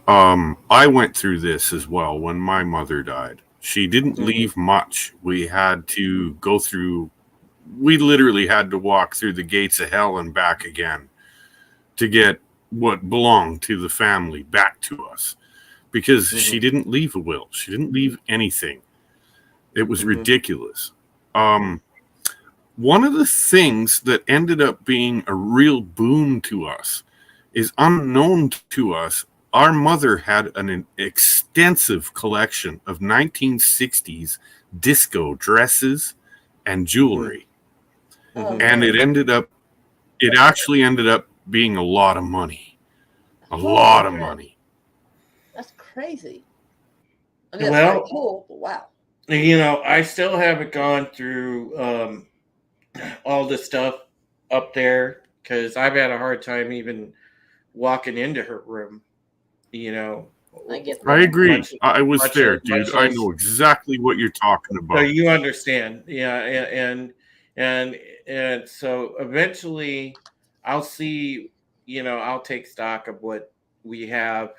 I went through this as well when my mother died. She didn't leave much. We literally had to walk through the gates of hell and back again to get what belonged to the family back to us, because she didn't leave a will. She didn't leave anything. It was ridiculous. One of the things that ended up being a real boon to us is unknown to us. Our mother had an extensive collection of 1960s disco dresses and jewelry. And it actually ended up being a lot of money. A lot of money. That's crazy. I mean, that's very cool, but wow. I still haven't gone through all the stuff up there because I've had a hard time even walking into her room. I get that. I agree. I was much there, as- dude. much I as- know exactly what you're talking So about. you understand, yeah, and so eventually, I'll see. I'll take stock of what we have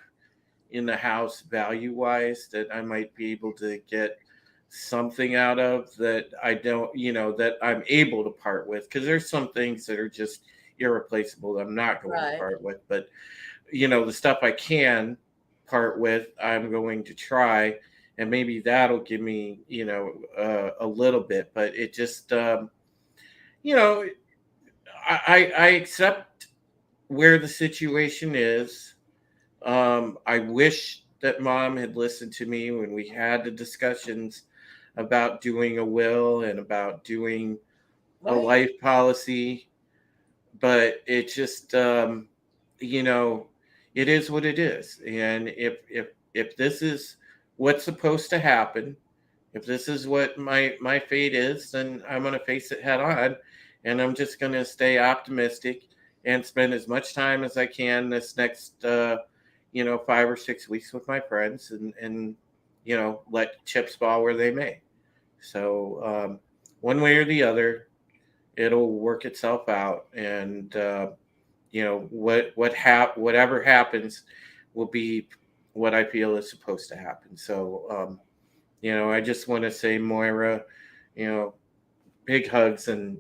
in the house value wise that I might be able to get something out of that I don't, that I'm able to part with, because there's some things that are just irreplaceable that I'm not going to part with, but the stuff I can part with, I'm going to try, and maybe that'll give me, a little bit. But it just, I accept where the situation is. I wish that mom had listened to me when we had the discussions about doing a will and about doing a life policy, but it just, you know, it is what it is. And if this is what's supposed to happen, if this is what my fate is, then I'm going to face it head on, and I'm just going to stay optimistic and spend as much time as I can this next 5 or 6 weeks with my friends, and let chips fall where they may. So one way or the other, it'll work itself out, and whatever happens will be what I feel is supposed to happen. So I just want to say, Moira, you know, big hugs, and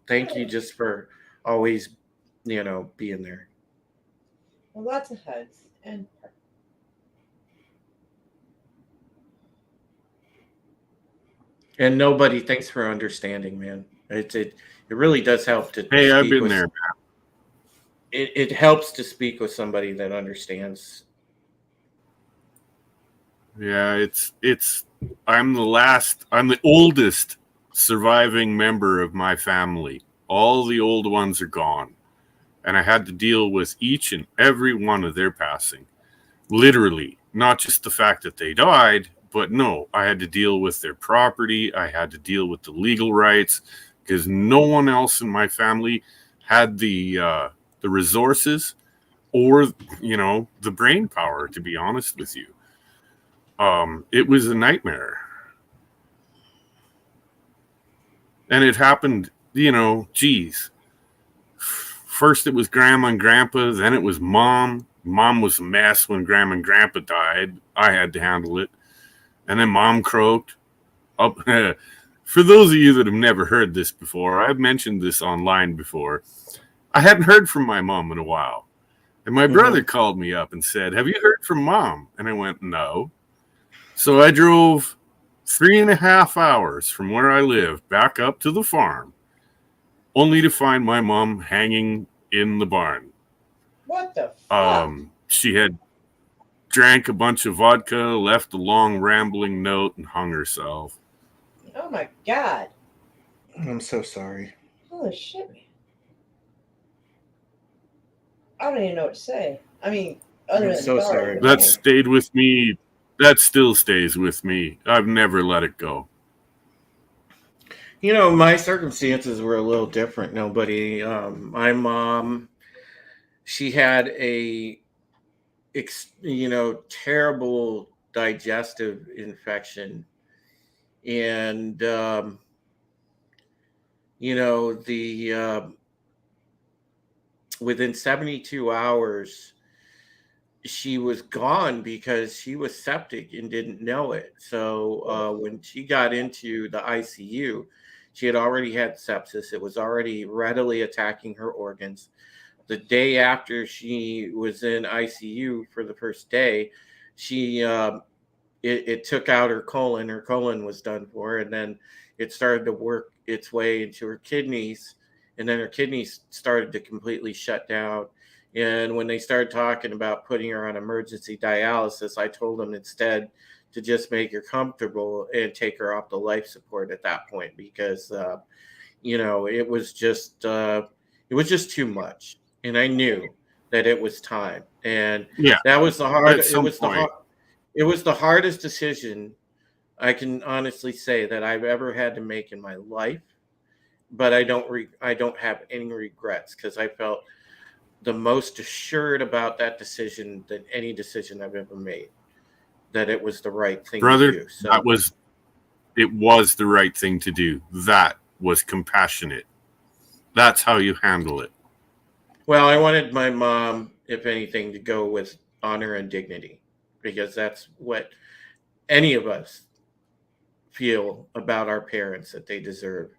thank you just for always being there. Well, lots of hugs And nobody, thanks for understanding, man. It really does help to Hey, I've speak been with. there. It helps to speak with somebody that understands. Yeah, I'm the oldest surviving member of my family. All the old ones are gone. And I had to deal with each and every one of their passing. Literally, not just the fact that they died, but no, I had to deal with their property. I had to deal with the legal rights, because no one else in my family had the resources or the brain power, to be honest with you. It was a nightmare. And it happened, geez. First it was grandma and grandpa, then it was mom. Mom was a mess when grandma and grandpa died. I had to handle it. And then mom croaked. Up. For those of you that have never heard this before, I've mentioned this online before. I hadn't heard from my mom in a while. And my brother called me up and said, "Have you heard from mom?" And I went, "No." So I drove 3.5 hours from where I live back up to the farm, only to find my mom hanging in the barn. What the fuck? She had drank a bunch of vodka, left a long rambling note, and hung herself. Oh my god. I'm so sorry. Holy shit, man. I don't even know what to say. I mean, other I'm than so sorry. That stayed with me. That still stays with me. I've never let it go. My circumstances were a little different. My mom, she had a, terrible digestive infection. And, within 72 hours, she was gone because she was septic and didn't know it. So when she got into the ICU, she had already had sepsis. It was already readily attacking her organs. The day after she was in ICU for the first day, it took out her colon. Her colon was done for, and then it started to work its way into her kidneys, and then her kidneys started to completely shut down. And when they started talking about putting her on emergency dialysis, I told them instead to just make her comfortable and take her off the life support at that point, because it was just too much, and I knew that it was time. And Yeah, that was the hard. at some point. It was the hardest decision I can honestly say that I've ever had to make in my life. But I don't have any regrets, because I felt the most assured about that decision than any decision I've ever made, that it was the right thing Brother, to do. So it was the right thing to do. That was compassionate. That's how you handle it. well, I wanted my mom, if anything, to go with honor and dignity, because that's what any of us feel about our parents, that they deserve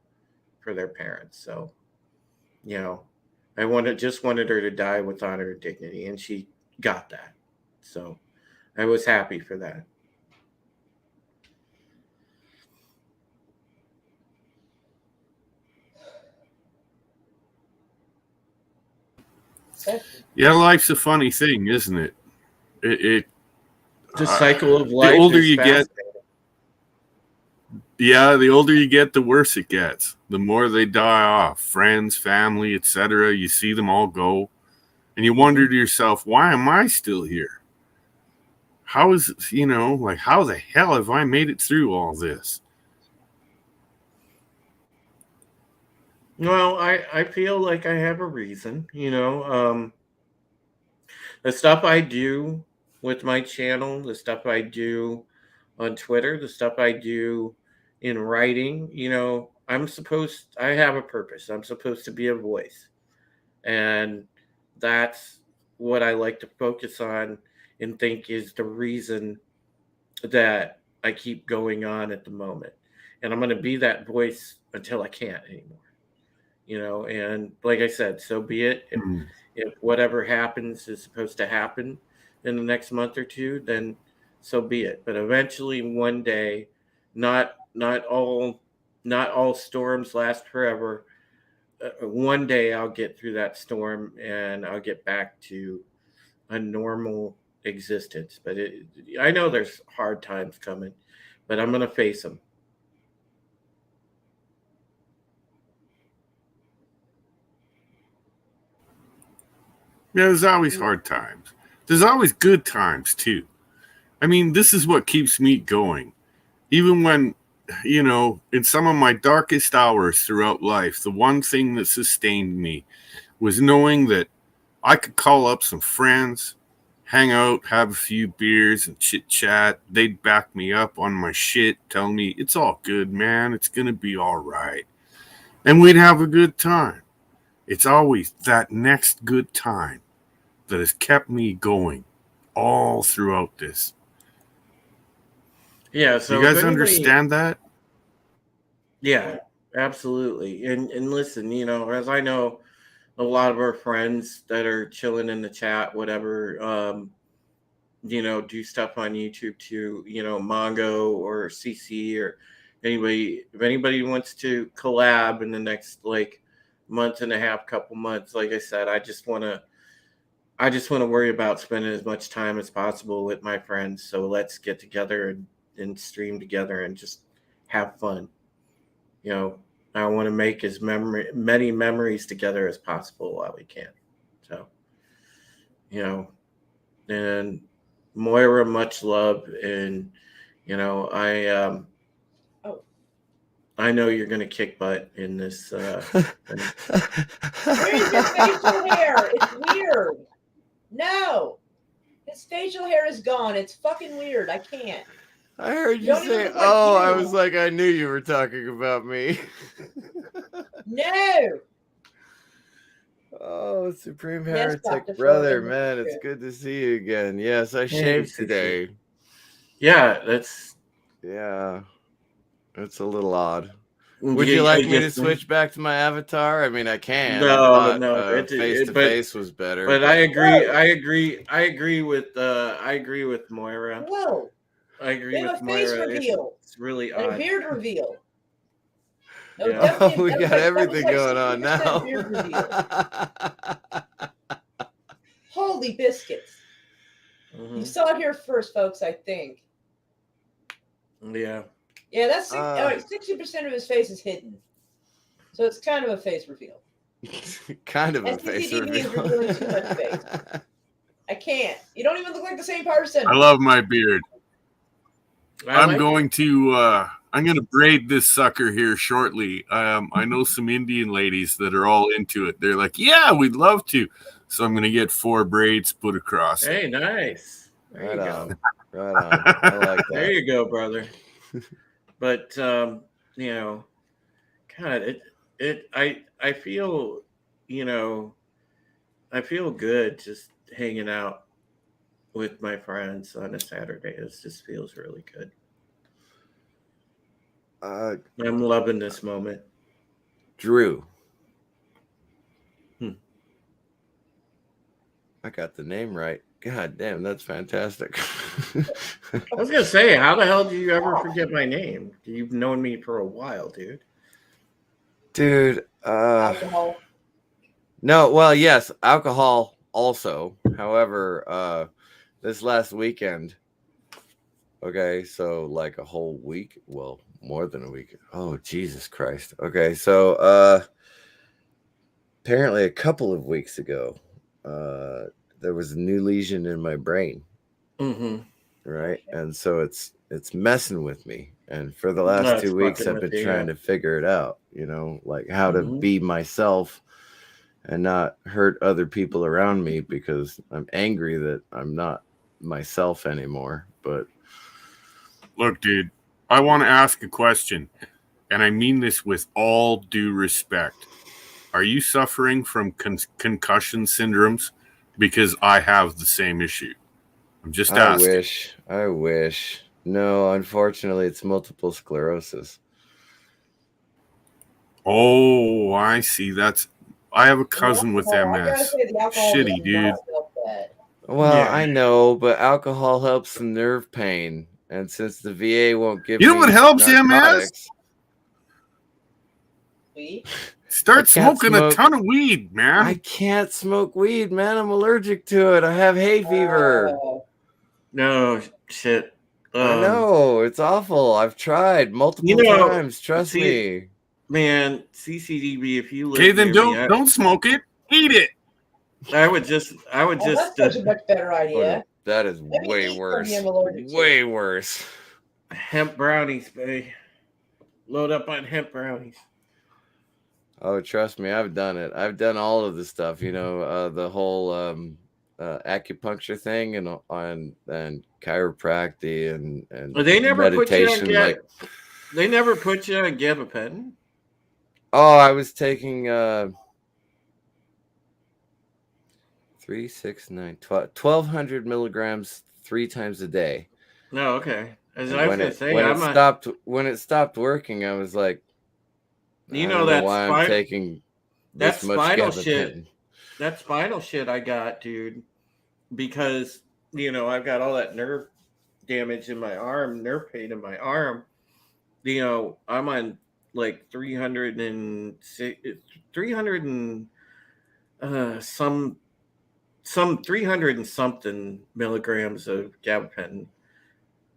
for their parents. So, I wanted her to die with honor and dignity, and she got that. So I was happy for that. Yeah, life's a funny thing, isn't it? The cycle of life. The older you get, the older you get, the worse it gets. The more they die off, friends, family, etc. You see them all go. And you wonder to yourself, why am I still here? How is it, like, how the hell have I made it through all this? Well, I feel like I have a reason, the stuff I do with my channel, the stuff I do on Twitter, the stuff I do in writing, I have a purpose. I'm supposed to be a voice. And that's what I like to focus on and think is the reason that I keep going on at the moment. And I'm going to be that voice until I can't anymore. And like I said, so be it. If whatever happens is supposed to happen in the next month or two, then so be it. But eventually one day, not all storms last forever. One day I'll get through that storm and I'll get back to a normal existence. But I know there's hard times coming, but I'm going to face them. Yeah, there's always hard times. There's always good times, too. I mean, this is what keeps me going. Even when, in some of my darkest hours throughout life, the one thing that sustained me was knowing that I could call up some friends, hang out, have a few beers and chit chat. They'd back me up on my shit, tell me, it's all good, man. It's going to be all right. And we'd have a good time. It's always that next good time that has kept me going all throughout this. Yeah, so you guys understand that? Yeah, absolutely. And listen, as I know a lot of our friends that are chilling in the chat, whatever, do stuff on YouTube too, Mongo or CC or anybody, if anybody wants to collab in the next month and a half, couple months, like I said, I just want to worry about spending as much time as possible with my friends. So let's get together and stream together and just have fun. I want to make as many memories together as possible while we can. So, and Moira, much love. And, I know you're going to kick butt in this. Where's your facial hair? It's weird. No. His facial hair is gone. It's fucking weird. I can't. I heard you say, I was like, I knew you were talking about me. No. Oh, Supreme Heretic brother, man, it's good to see you again. Yes, I shaved today. Yeah, that's a little odd. Would you like me to switch back to my avatar? I mean, I can. No. Face to face was better. But I agree with Moira. Whoa. I agree with Moira. Face reveal. It's really odd. And a beard reveal. No, yeah. We got everything going on now. Holy biscuits. Mm-hmm. You saw it here first, folks, I think. Yeah. Yeah, that's 60% of his face is hidden. So it's kind of a face reveal. Kind of a face reveal. Revealing too much face. I can't. You don't even look like the same person. I love my beard. I'm going to braid this sucker here shortly. I know some Indian ladies that are all into it. They're like, yeah, we'd love to. So I'm going to get 4 braids put across. Hey, nice. There you go. Right on. I like that. There you go, brother. But, God, I feel, I feel good just hanging out with my friends on a Saturday. It just feels really good. I'm loving this moment. Drew. I got the name right. God damn, that's fantastic. I was going to say, how the hell do you ever forget my name? You've known me for a while, dude. Dude. Alcohol. No, well, yes, alcohol also. However, this last weekend, okay, so like a whole week, well, more than a week. Oh, Jesus Christ. Okay, so apparently a couple of weeks ago, there was a new lesion in my brain, right? And so it's messing with me. And for the last No, it's 2 weeks, fucking I've been with you, trying yeah. to figure it out. Like how to be myself and not hurt other people around me, because I'm angry that I'm not myself anymore. But Look, dude, I want to ask a question, and I mean this with all due respect. Are you suffering from concussion syndromes? Because I have the same issue. I'm just asking. I wish. No, unfortunately, it's multiple sclerosis. Oh, I see. I have a cousin with I gotta MS. say, the alcohol Shitty, does not dude. help that. Well, Yeah. I know, but alcohol helps the nerve pain. And since the VA won't give You know me what helps MS? narcotics, Weed? Start can't smoking smoke. a ton of weed, man. I can't smoke weed, man. I'm allergic to it. I have hay fever. No, shit. I know. It's awful. I've tried multiple times. Trust me. Man, CCDB, if you live Okay, then near me, don't smoke it. Eat it. I would just That's such a much better Oh, idea. no, that is Let me way eat worse. something I'm allergic to. Way worse. hemp brownies, babe. Load up on hemp brownies. Oh, trust me, I've done it. I've done all of the stuff. The whole acupuncture thing and chiropractic and They never meditation. they never put you on gabapentin. Oh, I was taking 3, 6, 9, 1,200 milligrams 3 times a day. No, okay. As And I was gonna say, when it stopped working, I was like, you I know don't know that why I'm taking that this much spinal gabapentin. shit. That spinal shit I got, dude, because I've got all that nerve damage in my arm, nerve pain in my arm. I'm on like 300 and some 300 and something milligrams of gabapentin,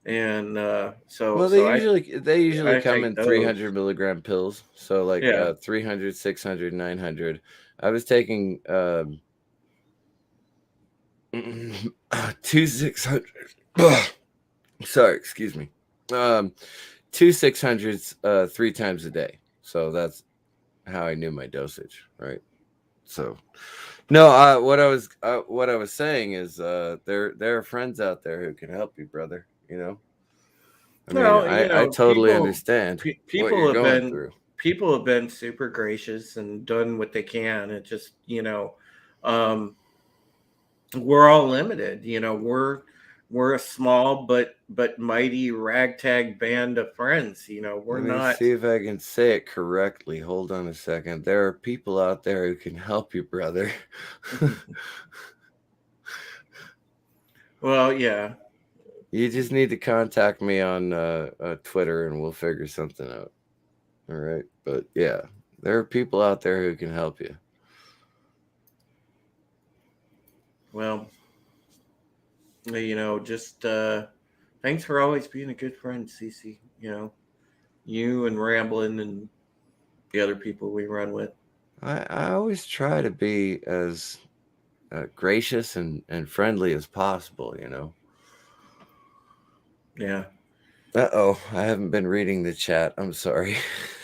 and they usually I come take in those. 300 milligram pills, so like 300, 600, 900. I was taking 2 600. Sorry, excuse me. 2 600s 3 times a day. So that's how I knew my dosage, right? So no, what I was saying is there are friends out there who can help you, brother. I totally understand what you're going through. People have been super gracious and done what they can. It just we're all limited. We're a small but mighty ragtag band of friends. We're Let me not. see if I can say it correctly. Hold on a second. There are people out there who can help you, brother. Well, yeah. You just need to contact me on Twitter and we'll figure something out. All right. But yeah, there are people out there who can help you. Well, just thanks for always being a good friend, Cece. You and Ramblin' and the other people we run with. I always try to be as gracious and friendly as possible, Yeah. Uh-oh, I haven't been reading the chat. I'm sorry.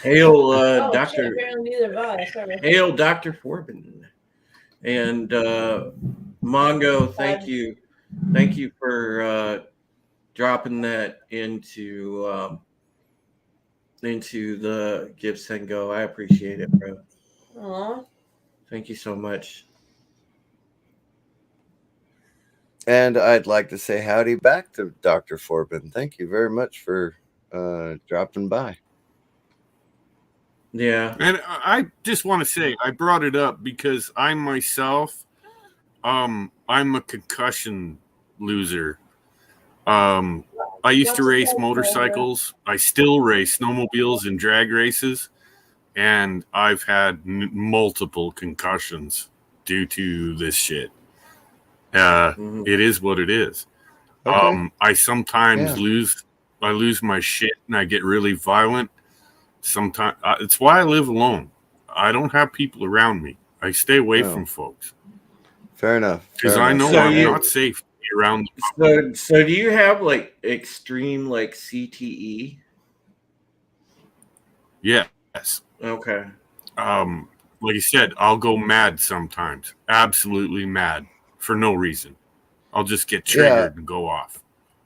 Hail, Dr. Apparently neither have I. Sorry. Hail, Dr. Forbin. And Mongo, thank you. Thank you for dropping that into the Give Send Go. I appreciate it, bro. Aww. Thank you so much. And I'd like to say howdy back to Dr. Forbin. Thank you very much for dropping by. Yeah. And I just want to say, I brought it up because I myself, I'm a concussion loser. I used to race motorcycles. I still race snowmobiles and drag races. And I've had multiple concussions due to this shit. It is what it is. Okay. I sometimes lose my shit and I get really violent. Sometimes it's why I live alone. I don't have people around me. I stay away from folks. Fair enough. Because Fair I enough. know So I'm you- not safe to be around. So do you have like extreme like CTE? Yes. Okay. Like I said, I'll go mad sometimes. Absolutely mad for no reason. I'll just get triggered and go off.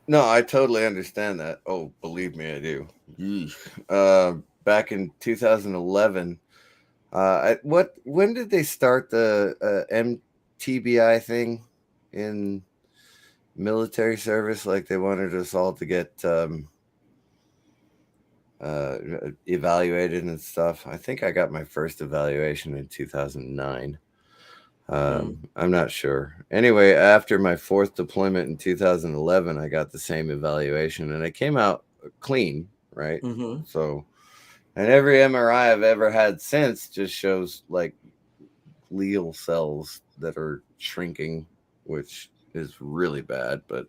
No, I totally understand that. Oh, believe me, I do. Back in 2011, when did they start the MTBI thing in military service? Like they wanted us all to get evaluated and stuff. I think I got my first evaluation in 2009. I'm not sure. Anyway, after my fourth deployment in 2011, I got the same evaluation and I came out clean, right? Mm-hmm. So, and every MRI I've ever had since just shows like glial cells that are shrinking, which is really bad. But,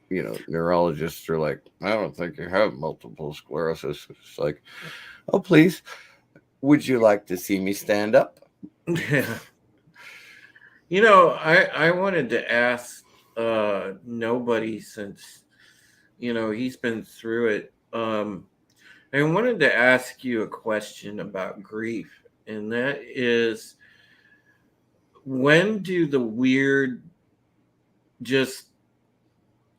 you know, neurologists are like, I don't think you have multiple sclerosis. It's like, oh, please, would you like to see me stand up? Yeah. You know, I wanted to ask nobody since, you know, he's been through it. I wanted to ask you a question about grief, and that is, when do the weird just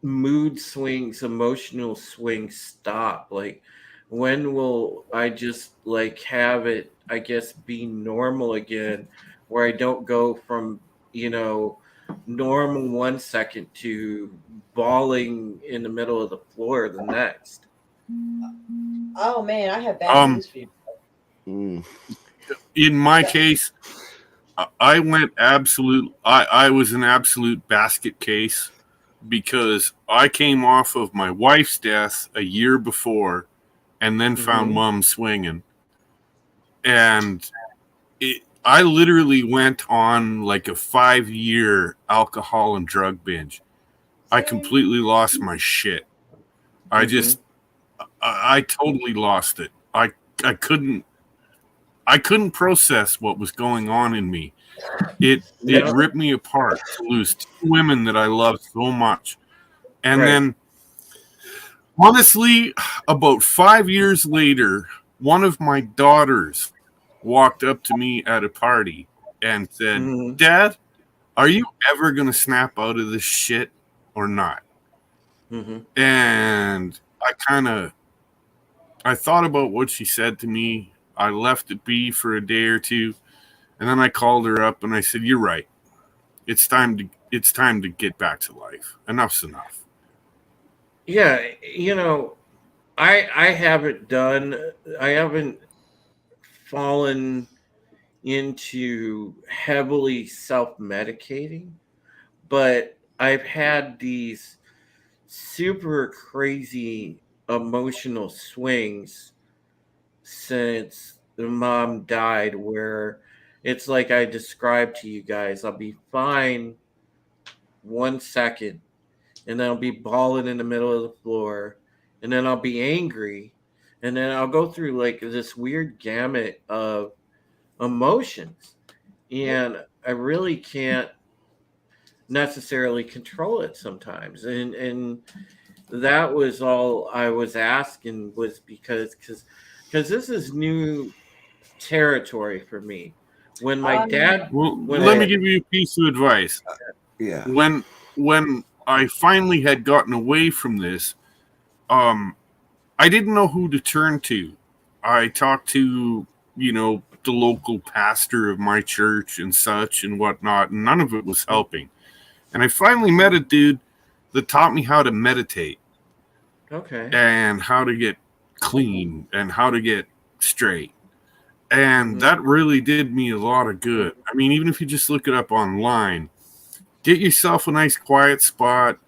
mood swings, emotional swings stop? Like, when will I just like have it, I guess, be normal again, where I don't go from, you know, normal 1 second to bawling in the middle of the floor the next? Oh man, I have bad news for you. Mm. In my case, I went absolute. I was an absolute basket case because I came off of my wife's death a year before, and then found Mhm. Mom swinging, and I literally went on like a 5-year alcohol and drug binge. I completely lost my shit. I just, I totally lost it. I couldn't process what was going on in me. It Yeah. ripped me apart to lose 2 women that I loved so much. And Right. then honestly, about 5 years later, one of my daughters walked up to me at a party and said, Mhm. "Dad, are you ever going to snap out of this shit or not?" Mhm. And I thought about what she said to me. I left it be for a day or two, and then I called her up and I said, "You're right. It's time to get back to life. Enough's enough." Yeah, you know, I haven't fallen into heavily self-medicating, but I've had these super crazy emotional swings since the mom died, where it's like I described to you guys. I'll be fine 1 second, and then I'll be bawling in the middle of the floor, and then I'll be angry, and then I'll go through like this weird gamut of emotions, and I really can't necessarily control it sometimes. And that was all I was asking, was because this is new territory for me. When my dad, Well, when let me my, give you a piece of advice. Yeah. When I finally had gotten away from this, I didn't know who to turn to. I talked to, the local pastor of my church and such and whatnot, and none of it was helping. And I finally met a dude that taught me how to meditate okay, and how to get clean and how to get straight. And that really did me a lot of good. I mean, even if you just look it up online, get yourself a nice quiet spot.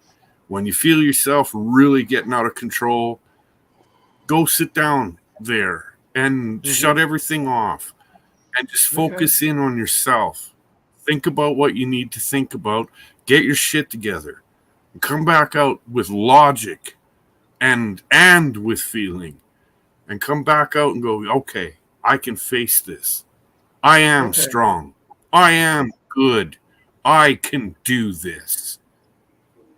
When you feel yourself really getting out of control, go sit down there and shut everything off and just okay, focus in on yourself. Think about what you need to think about. Get your shit together. And come back out with logic and with feeling. And come back out and go, okay, I can face this. I am okay, strong. I am good. I can do this.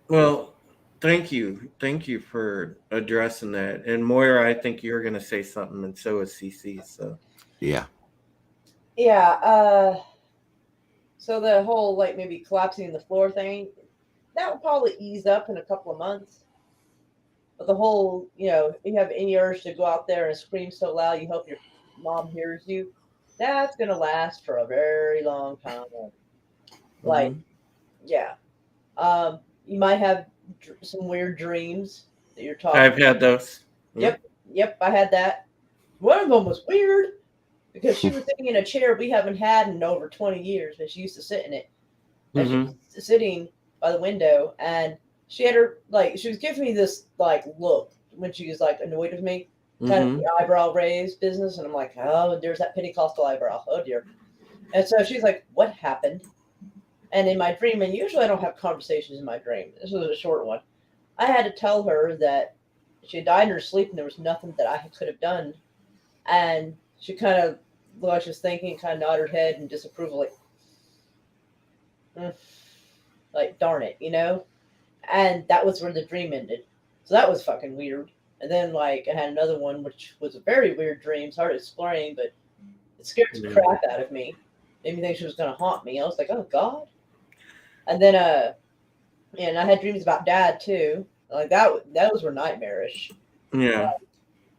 Well, thank you for addressing that. And Moira, I think you're going to say something, and so is CC. So Yeah. Yeah. So the whole like maybe collapsing the floor thing, that will probably ease up in a couple of months. But the whole, if you have any urge to go out there and scream so loud you hope your mom hears you, that's gonna last for a very long time. Like, yeah. You might have some weird dreams that you're talking. I've had those. Yep, I had that. One of them was weird because she was sitting in a chair we haven't had in over 20 years, but she used to sit in it. And she was sitting by the window, and she had she was giving me this look when she was annoyed with me, kind of the eyebrow raised business, and I'm like, oh, there's that Pentecostal eyebrow. Oh dear. And so she's like, what happened? And in my dream, and usually I don't have conversations in my dream. This was a short one. I had to tell her that she had died in her sleep and there was nothing that I could have done. And she kind of, while she was thinking, kind of nodded her head in disapproval, darn it, And that was where the dream ended. So that was fucking weird. And then, I had another one, which was a very weird dream. It's hard to explain, but it scared the crap out of me. Made me think she was going to haunt me. I was like, oh, God. And then, and I had dreams about Dad, too. Those were nightmarish. Yeah.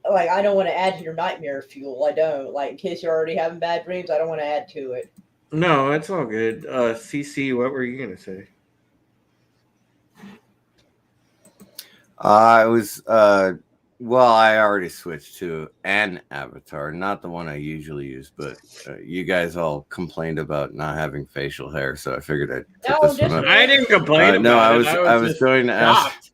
I don't want to add to your nightmare fuel. I don't. In case you're already having bad dreams, I don't want to add to it. No, it's all good. CC, what were you going to say? I was, I already switched to an avatar, not the one I usually use, but you guys all complained about not having facial hair, so I figured I'd put this one up. I didn't complain about no, it. I was going to ask.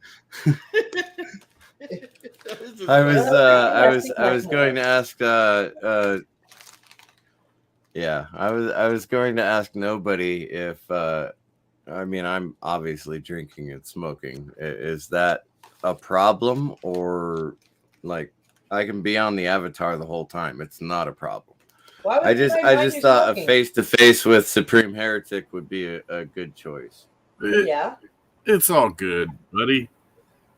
I was going to ask. I was going to ask nobody if. I'm obviously drinking and smoking. Is that a problem, or I can be on the avatar the whole time? It's not a problem. I just thought a face to face with Supreme Heretic would be a good choice. Yeah, it's all good, buddy.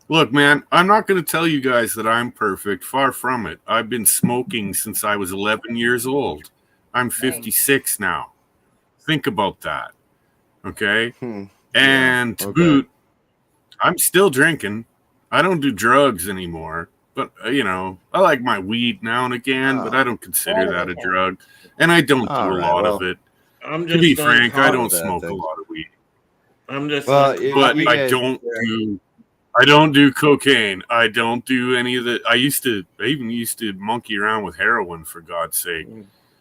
Look, man, I'm not going to tell you guys that I'm perfect. Far from it. I've been smoking since I was 11 years old. I'm 56 now. Think about that. Okay? And to boot, I'm still drinking. I don't do drugs anymore. But, I like my weed now and again, but I don't consider that a drug. And I don't do a lot of it. To be frank, I don't smoke a lot of weed. I don't do cocaine. I don't do any of the. I even used to monkey around with heroin, for God's sake.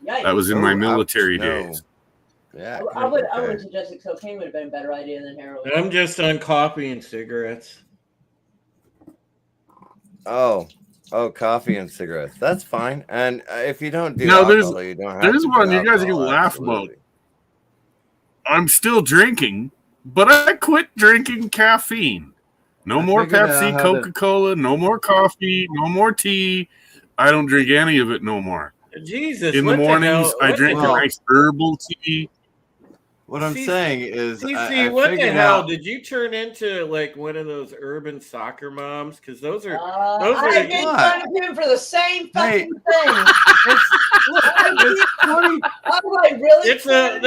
That was in my military days. Yeah, I would suggest that cocaine would have been a better idea than heroin. I'm just on coffee and cigarettes. Oh, coffee and cigarettes. That's fine. And if you don't do alcohol, you don't have to. There's one you guys are gonna laugh about. I'm still drinking, but I quit drinking caffeine. No more Pepsi, Coca-Cola, no more coffee, no more tea. I don't drink any of it no more. Jesus. In the mornings, I drink a nice herbal tea. What I'm saying is, CC, what the hell did you turn into? One of those urban soccer moms? Because those are. I made fun of him for the same fucking thing. I'm like, really? It's those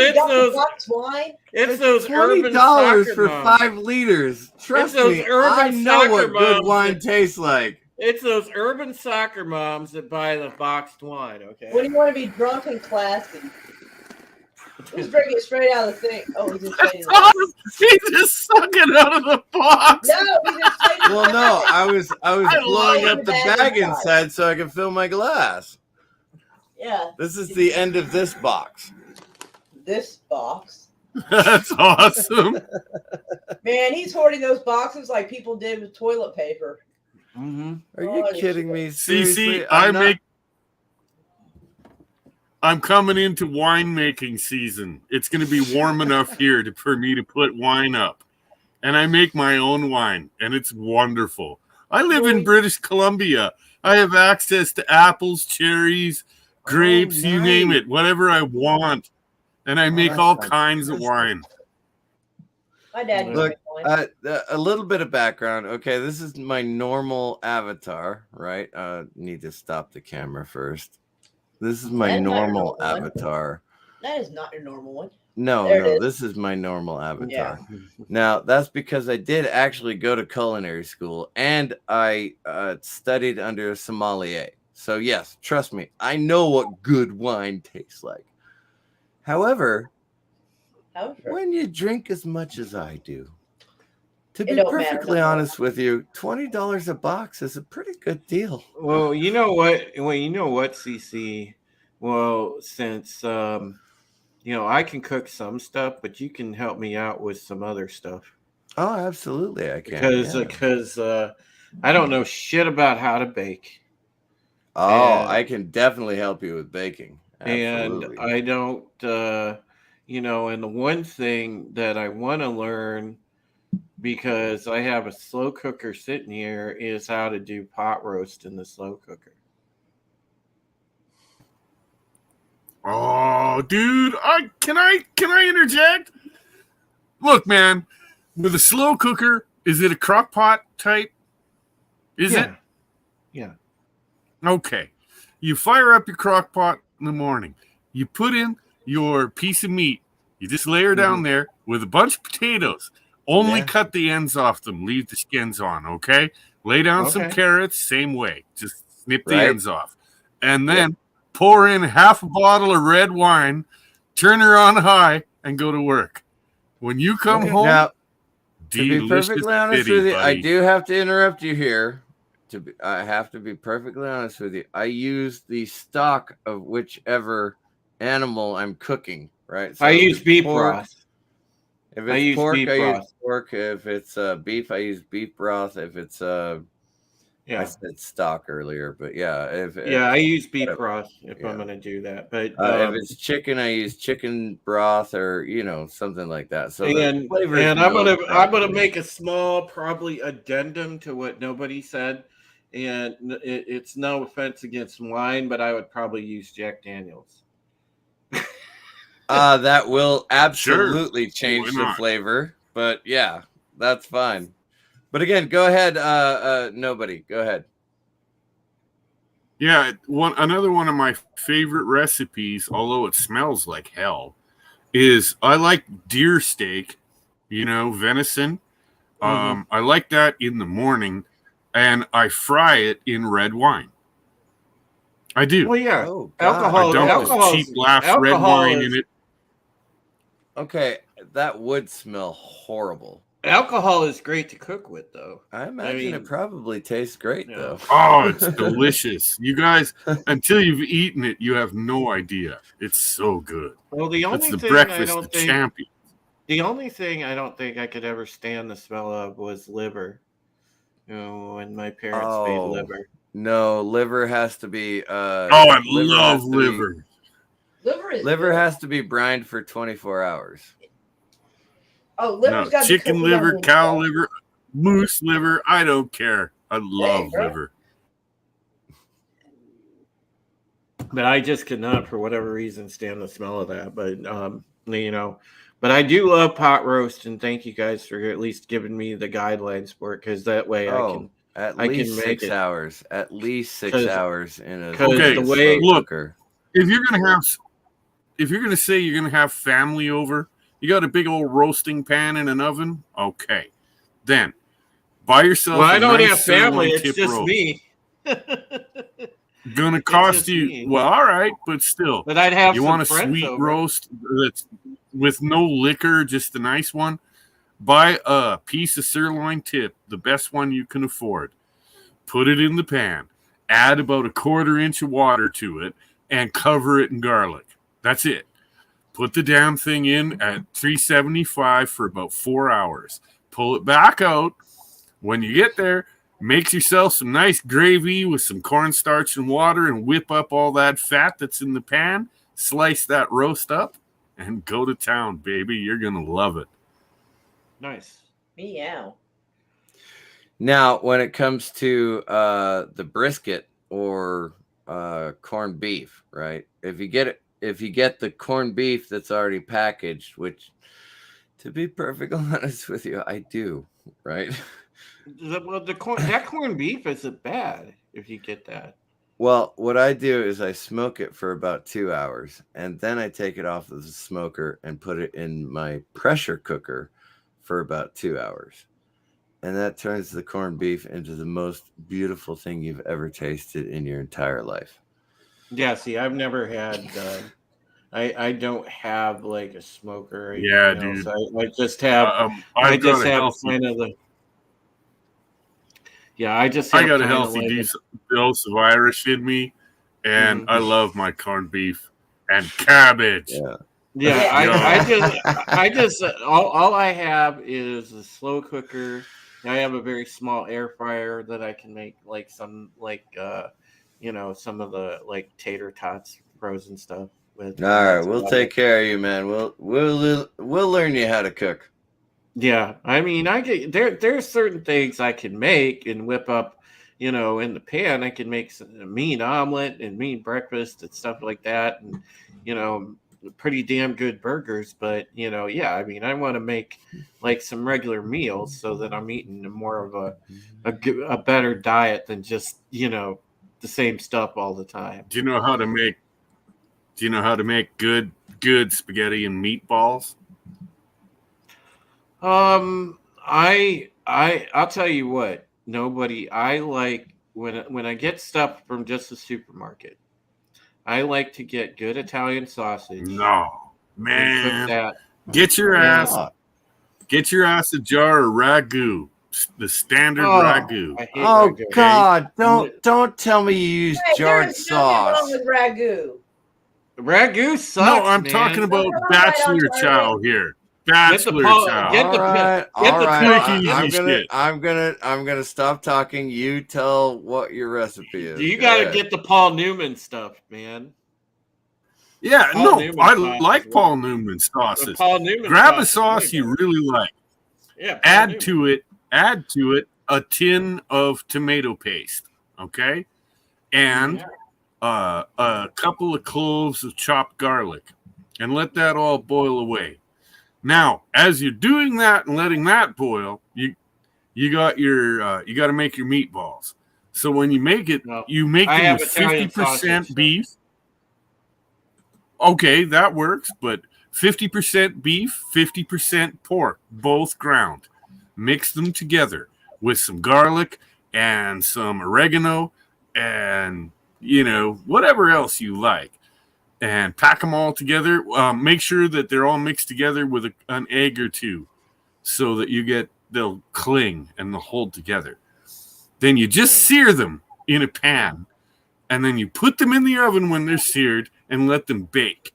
urban $20 for moms. 5 liters. Trust me, I know what good wine tastes like. It's those urban soccer moms that buy the boxed wine. Okay. When you want to be drunk and classy. He's drinking it straight out of the thing. Oh, he's just saying he just sucked it out of the box. No, he's just saying no, I was blowing up the bag inside so I could fill my glass. Yeah. This is the end of this box. This box. That's awesome. Man, he's hoarding those boxes like people did with toilet paper. Are you kidding me? CC, I'm coming into winemaking season. It's going to be warm enough here for me to put wine up. And I make my own wine, and it's wonderful. I live in British Columbia. I have access to apples, cherries, grapes, you name it, whatever I want. And I make all kinds of wine. My dad used Look, Bitcoin. a little bit of background. Okay, this is my normal avatar, right? Need to stop the camera first. This is my That's not your normal normal one. avatar. That is not your normal one. No, There it no, is. this is my normal avatar. Yeah. Now, that's because I did actually go to culinary school and I studied under a sommelier. So, yes, trust me, I know what good wine tastes like. However, when you drink as much as I do, to It be don't matter perfectly no more. honest with you, $20 a box is a pretty good deal. Well, you know what? Well, you know what, CC. Well, since you know, I can cook some stuff, but you can help me out with some other stuff Oh, absolutely, I can. because I don't know shit about how to bake. Oh, And- I can definitely help you with baking. And Absolutely. I don't, you know, and the one thing that I want to learn because I have a slow cooker sitting here is how to do pot roast in the slow cooker. Oh, dude, can I interject? Look, man, with a slow cooker, is it a crock pot type? Is it? Yeah. Okay. You fire up your crock pot in the morning. You put in your piece of meat. You just lay her down there with a bunch of potatoes. Only cut the ends off them. Leave the skins on, okay? Lay down some carrots, same way. Just snip the ends off. And then pour in half a bottle of red wine, turn her on high, and go to work. When you come home, now, to be delicious perfectly honest bitty, with you, I buddy. do have to interrupt you here. I have to be perfectly honest with you. I use the stock of whichever animal I'm cooking, right? So I if use it's beef pork, broth. If I it's use pork, beef I use broth. pork. If it's beef, I use beef broth. If it's I said stock earlier, but yeah, I use beef broth if I'm going to do that. But if it's chicken, I use chicken broth or something like that. So and I'm gonna make a small probably addendum to what nobody said, and it's no offense against wine, but I would probably use Jack Daniels. That will absolutely change Why the not? flavor, but yeah, that's fine. But again, go ahead. Nobody, go ahead. Yeah, another one of my favorite recipes, although it smells like hell, is I like deer steak, venison. I like that in the morning, and I fry it in red wine. I do. Well, yeah, Oh, I dump this cheap laugh red wine in it. Okay, that would smell horrible. Alcohol is great to cook with, though. I imagine it probably tastes great, though. Oh, it's delicious. You guys, until you've eaten it, you have no idea. It's so good. Well, the only it's the thing breakfast of champions. The only thing I don't think I could ever stand the smell of was liver. When my parents made liver. No, liver has to be. I love liver. Liver has to be brined for 24 hours. Oh, liver's got chicken liver, cow liver, moose liver. I don't care. I love liver. But I just could not, for whatever reason, stand the smell of that. But but I do love pot roast, and thank you guys for at least giving me the guidelines for it, because that way I can at least 6 hours. At least 6 hours in a cooker. If you're gonna say you're gonna have family over, you got a big old roasting pan in an oven. Okay, then buy yourself. Well, I don't have family. It's just roast. Me. Gonna cost you all right, but still. But I'd have. You want a sweet roast that's with no liquor, just a nice one? Buy a piece of sirloin tip, the best one you can afford. Put it in the pan. Add about 1/4 inch of water to it, and cover it in garlic. That's it. Put the damn thing in at 375 for about 4 hours. Pull it back out. When you get there, make yourself some nice gravy with some cornstarch and water and whip up all that fat that's in the pan. Slice that roast up and go to town, baby. You're going to love it. Nice. Meow. Now, when it comes to the brisket or corned beef, right? If you get the corned beef that's already packaged, which To be perfectly honest with you, I do. Right. Well, that corned beef isn't bad if you get that. Well, what I do is I smoke it for about 2 hours, and then I take it off of the smoker and put it in my pressure cooker for about 2 hours. And that turns the corned beef into the most beautiful thing you've ever tasted in your entire life. Yeah, see, I've never had. I don't have like a smoker, Yeah, you know, dude. so I just have. I I've just got a have healthy. kind of the. Yeah, I just I have got a kind of healthy like dose of Irish in me, and Mhm. I love my corned beef and cabbage. Yeah. Yeah, Yeah. I just all I have is a slow cooker. I have a very small air fryer that I can make like some you know, some of the like tater tots frozen stuff with. All And right, that's we'll about take it. care of you, man. We'll learn you how to cook. Yeah, I mean, I get there's certain things I can make and whip up, you know, in the pan. I can make a mean omelet and mean breakfast and stuff like that, and you know, pretty damn good burgers. But you know, yeah, I mean, I want to make like some regular meals so that I'm eating more of a better diet than just you know the same stuff all the time. Do you know how to make? Do you know how to make good spaghetti and meatballs? I'll tell you what. Nobody. I like when I get stuff from just the supermarket. I like to get good Italian sausage No, and cook man. that. Get your Why ass not? a jar of ragu, the standard Oh, ragu. I hate Oh ragu. God! Don't tell me you use Hey, jarred there's nothing wrong sauce. with ragu. Ragu sucks, No, I'm man. talking about Nothing wrong with bachelor right on chow target. here. Get the Bachelor chow. get All the right, get all the right. Quick, easy shit. I'm gonna stop talking. You tell what your recipe is. You Go got to ahead. get the Paul Newman stuff, man. Yeah, Paul no, Newman I sauce is like what. Paul Newman The sauces. Paul Newman Grab a sauce is sauce way you better. really like. Yeah, Paul Add Newman. to it a tin of tomato paste, okay? And a couple of cloves of chopped garlic, and let that all boil away. Now, as you're doing that and letting that boil, you got to make your meatballs. So when you make it, No, you make I them have with Italian 50% sausage. beef. Okay, that works, but 50% beef, 50% pork, both ground. Mix them together with some garlic and some oregano and, whatever else you like. And pack them all together. Make sure that they're all mixed together with an egg or two so that they'll cling and they'll hold together. Then you just sear them in a pan, and then you put them in the oven when they're seared and let them bake.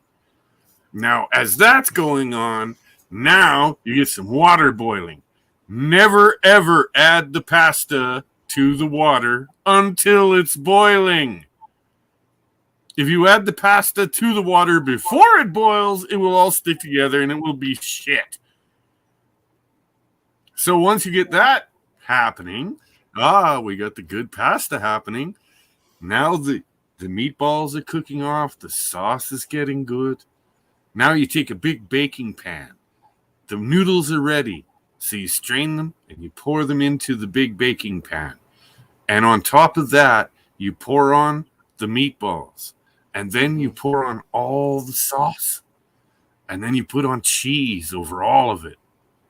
Now, as that's going on, now you get some water boiling. Never, ever add the pasta to the water until it's boiling. If you add the pasta to the water before it boils, it will all stick together and it will be shit. So once you get that happening, we got the good pasta happening. Now the meatballs are cooking off. The sauce is getting good. Now you take a big baking pan. The noodles are ready. So you strain them and you pour them into the big baking pan. And on top of that, you pour on the meatballs. And then you pour on all the sauce. And then you put on cheese over all of it.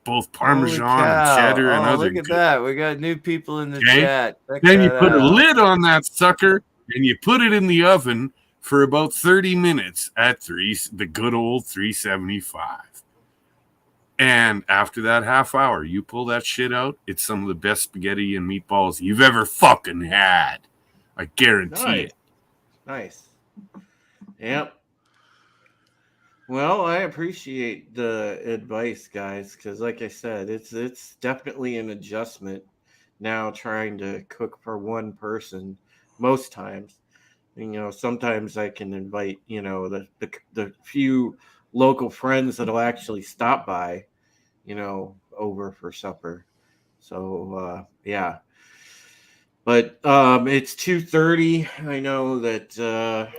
Both Parmesan and cheddar and other Look at that. We got new people in the Okay. chat. Check Then you that put a out. lid on that sucker and you put it in the oven for about 30 minutes at the good old 375. And after that half hour, you pull that shit out. It's some of the best spaghetti and meatballs you've ever fucking had. I guarantee it. Nice. Yep. Well, I appreciate the advice, guys, because like I said, it's definitely an adjustment now trying to cook for one person most times. Sometimes I can invite, the few local friends that'll actually stop by, over for supper. So yeah. But it's 2:30. I know that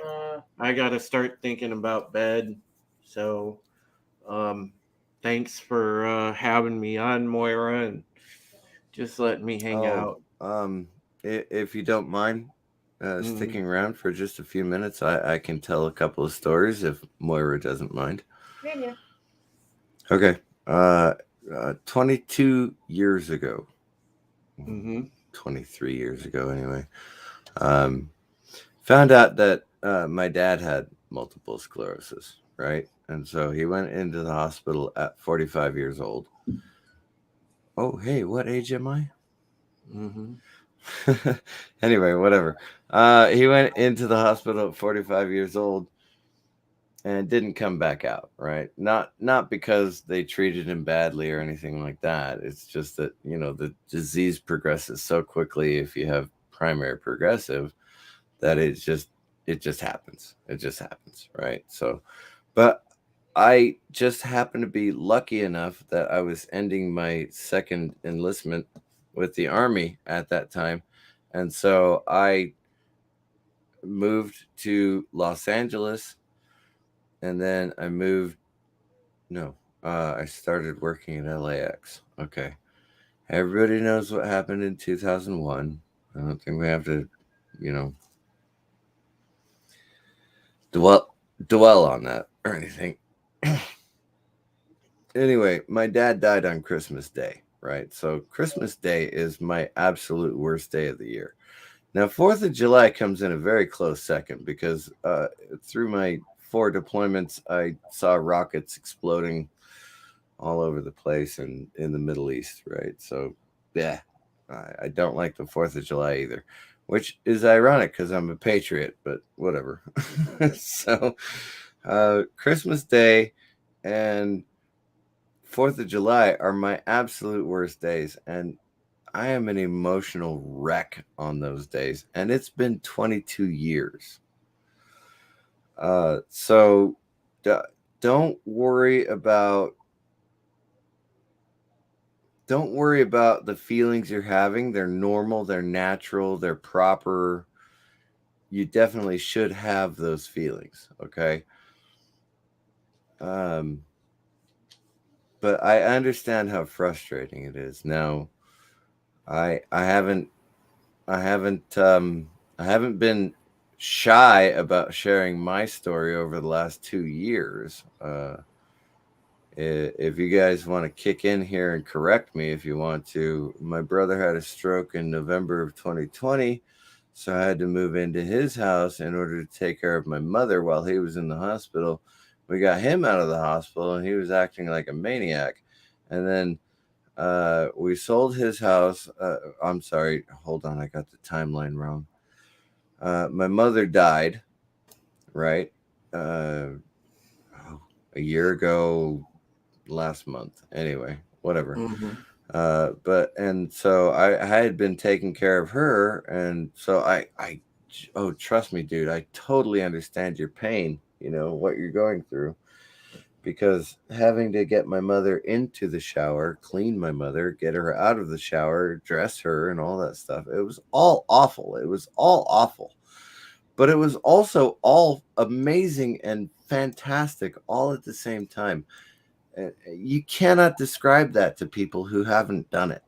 I got to start thinking about bed. So Thanks for having me on, Moira, and just letting me hang out. If you don't mind sticking around for just a few minutes, I can tell a couple of stories if Moira doesn't mind. Yeah. Okay. 22 years ago. 23 years ago, anyway. Found out that my dad had multiple sclerosis, right? And so he went into the hospital at 45 years old. Oh, hey, what age am I? Anyway, whatever. He went into the hospital at 45 years old and didn't come back out, right? Not because they treated him badly or anything like that. It's just that, the disease progresses so quickly if you have primary progressive that it just happens. It just happens, right? So, but I just happened to be lucky enough that I was ending my second enlistment with the Army at that time. And so I moved to Los Angeles, and then I started working at LAX. Okay. Everybody knows what happened in 2001. I don't think we have to, dwell on that or anything. Anyway, my dad died on Christmas Day, right? So Christmas Day is my absolute worst day of the year. Now, 4th of July comes in a very close second because through my 4 deployments, I saw rockets exploding all over the place and in the Middle East, right? So, yeah, I don't like the 4th of July either, which is ironic because I'm a patriot, but whatever. So, Christmas Day and 4th of July are my absolute worst days, and I am an emotional wreck on those days, and it's been 22 years. So don't worry about the feelings you're having. They're normal, they're natural, they're proper. You definitely should have those feelings, okay? But I understand how frustrating it is. Now, I haven't been shy about sharing my story over the last 2 years. If you guys want to kick in here and correct me if you want to, my brother had a stroke in November of 2020, so I had to move into his house in order to take care of my mother while he was in the hospital. We got him out of the hospital, and he was acting like a maniac. And then we sold his house. I'm sorry. Hold on. I got the timeline wrong. My mother died, right? A year ago, last month. Anyway, whatever. And so I had been taking care of her. And so oh, trust me, dude, I totally understand your pain, what you're going through. Because having to get my mother into the shower, clean my mother, get her out of the shower, dress her, and all that stuff, it was all awful. It was all awful. But it was also all amazing and fantastic all at the same time. You cannot describe that to people who haven't done it.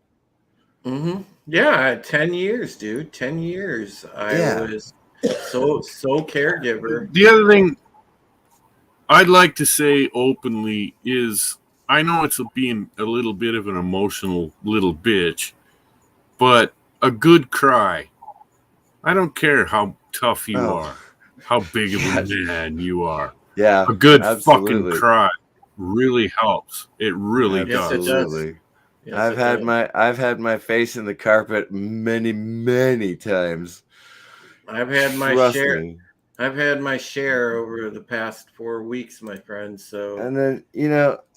Yeah, 10 years, dude. 10 years. I was so caregiver. The other thing I'd like to say openly is I know it's being a little bit of an emotional little bitch, but a good cry. I don't care how tough you are, how big of a man you are. Yeah, a good absolutely. fucking cry really helps. It really Absolutely. does. Yes, I've had my face in the carpet many times. I've had my Trust share. me. I've had my share over the past 4 weeks, my friend. So, and then,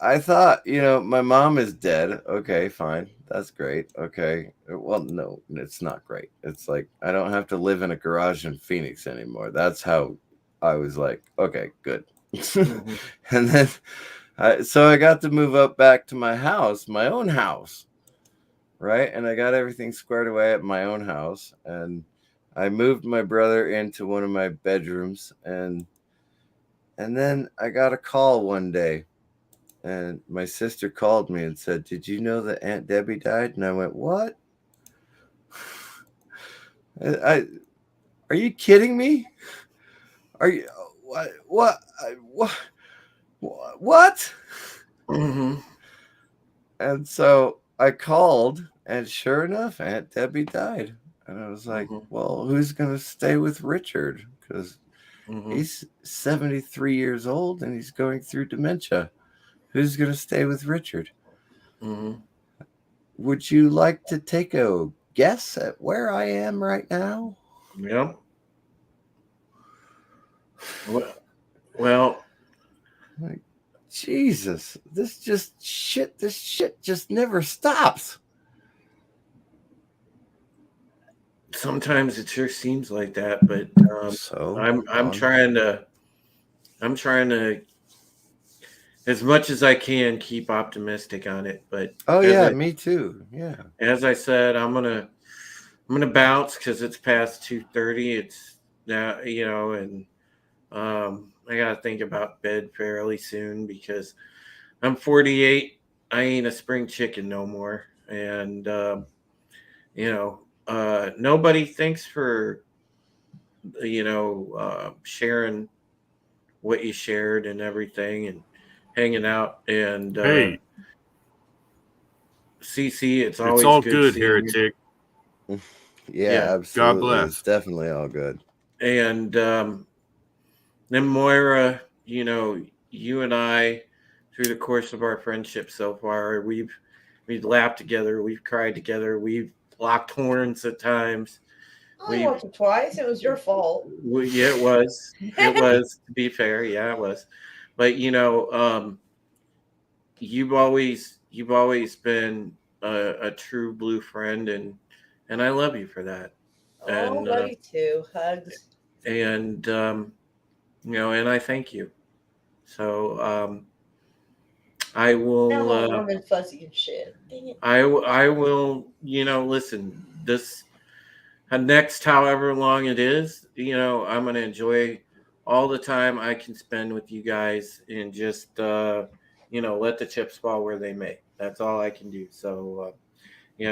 I thought, my mom is dead. Okay, fine. That's great. Okay. Well, no, it's not great. It's like, I don't have to live in a garage in Phoenix anymore. That's how I was like, okay, good. And then, so I got to move up back to my house, my own house. Right. And I got everything squared away at my own house. And I moved my brother into one of my bedrooms, and then I got a call one day, and my sister called me and said, "Did you know that Aunt Debbie died?" And I went, "What? I are you kidding me? Are you what?" Mm-hmm. And so I called, and sure enough, Aunt Debbie died. And I was like, Mm-hmm. "Well, who's going to stay with Richard? Because Mm-hmm. he's 73 years old and he's going through dementia. Who's going to stay with Richard? Mm-hmm. Would you like to take a guess at where I am right now?" Yeah. Well, Like, Jesus, this shit just never stops. sometimes it sure seems like that, but So I'm trying to as much as I can keep optimistic on it. But Oh as yeah, I me too. Yeah. as I said, I'm gonna bounce because it's past 2:30. It's now, and I gotta think about bed fairly soon because I'm 48. I ain't a spring chicken no more, and nobody thinks for sharing what you shared and everything and hanging out and Hey, CC. It's it's always all good good, seeing you. heretic. Yeah, Yeah, God absolutely. It's bless. definitely all good. and then Moira, you and I, through the course of our friendship so far, we've laughed together, we've cried together, we've locked horns at times. Only once or twice. It was your fault. Yeah, it was to be fair, yeah, it was, but you've always been a true blue friend, and I love you for that, Oh, and love you too. Hugs. and I thank you. So I Now I'm will. all warm and fuzzy and shit. Dang it. I will. Listen. This next, however long it is, I'm gonna enjoy all the time I can spend with you guys, and just let the chips fall where they may. That's all I can do. So I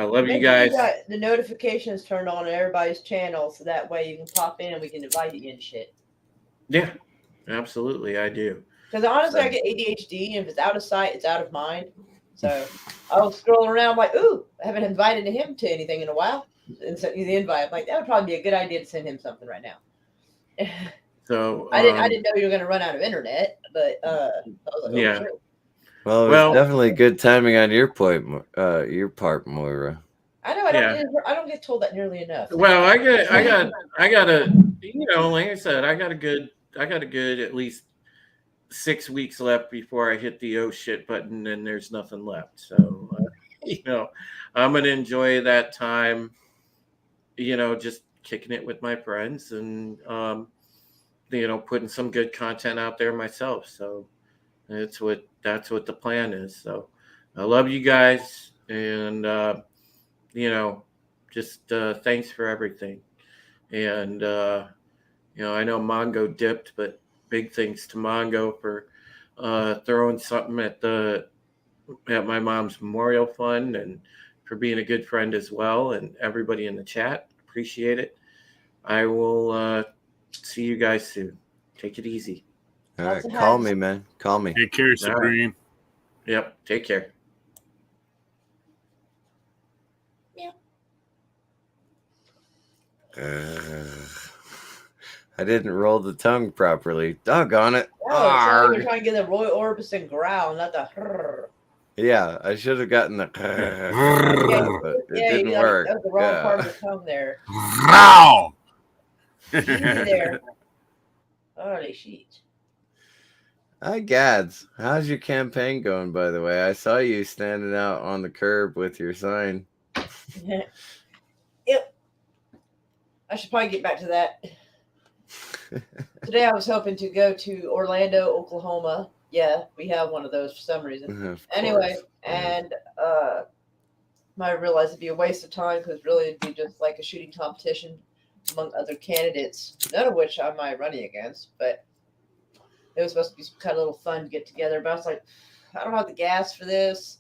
love you Make sure you guys. got the notifications turned on everybody's channel so that way you can pop in and we can invite you in shit. Yeah, absolutely, I do. Because honestly, So, I get ADHD, and if it's out of sight, it's out of mind. So I was scrolling around like, ooh, I haven't invited him to anything in a while. And sent you the invite. I'm like, that would probably be a good idea to send him something right now. so I didn't know you were going to run out of internet, but I was like, oh yeah. shit. Well, it was Well, definitely good timing on your part, Moira. I know I don't get told that nearly enough. Well, I got a, like I said, I got a good at least 6 weeks left before I hit the oh shit button and there's nothing left. So, I'm gonna enjoy that time. Just kicking it with my friends and putting some good content out there myself. So that's what the plan is. So I love you guys, and just thanks for everything. And I know Mongo dipped, but big thanks to Mongo for throwing something at my mom's memorial fund, and for being a good friend as well, and everybody in the chat. Appreciate it. I will see you guys soon. Take it easy. All Lots right, of call hugs. me, man. Call me. Take care, Supreme. Yep. Take care. I didn't roll the tongue properly. Doggone it. Oh, it's like Arg. you're trying to get the Roy Orbison growl, not the hrrr. Yeah, I should have gotten the but it didn't That work. was the wrong part of the tongue there. Wow. Easy there. Holy shit. Hi, Gads. How's your campaign going, by the way? I saw you standing out on the curb with your sign. Yep. I should probably get back to that. Today I was hoping to go to Orlando, Oklahoma. Yeah, we have one of those for some reason. Of Anyway, course. and I realized it'd be a waste of time because really it'd be just like a shooting competition among other candidates, none of which I'm running against. But It was supposed to be some kind of little fun get together, but I was like, I don't have the gas for this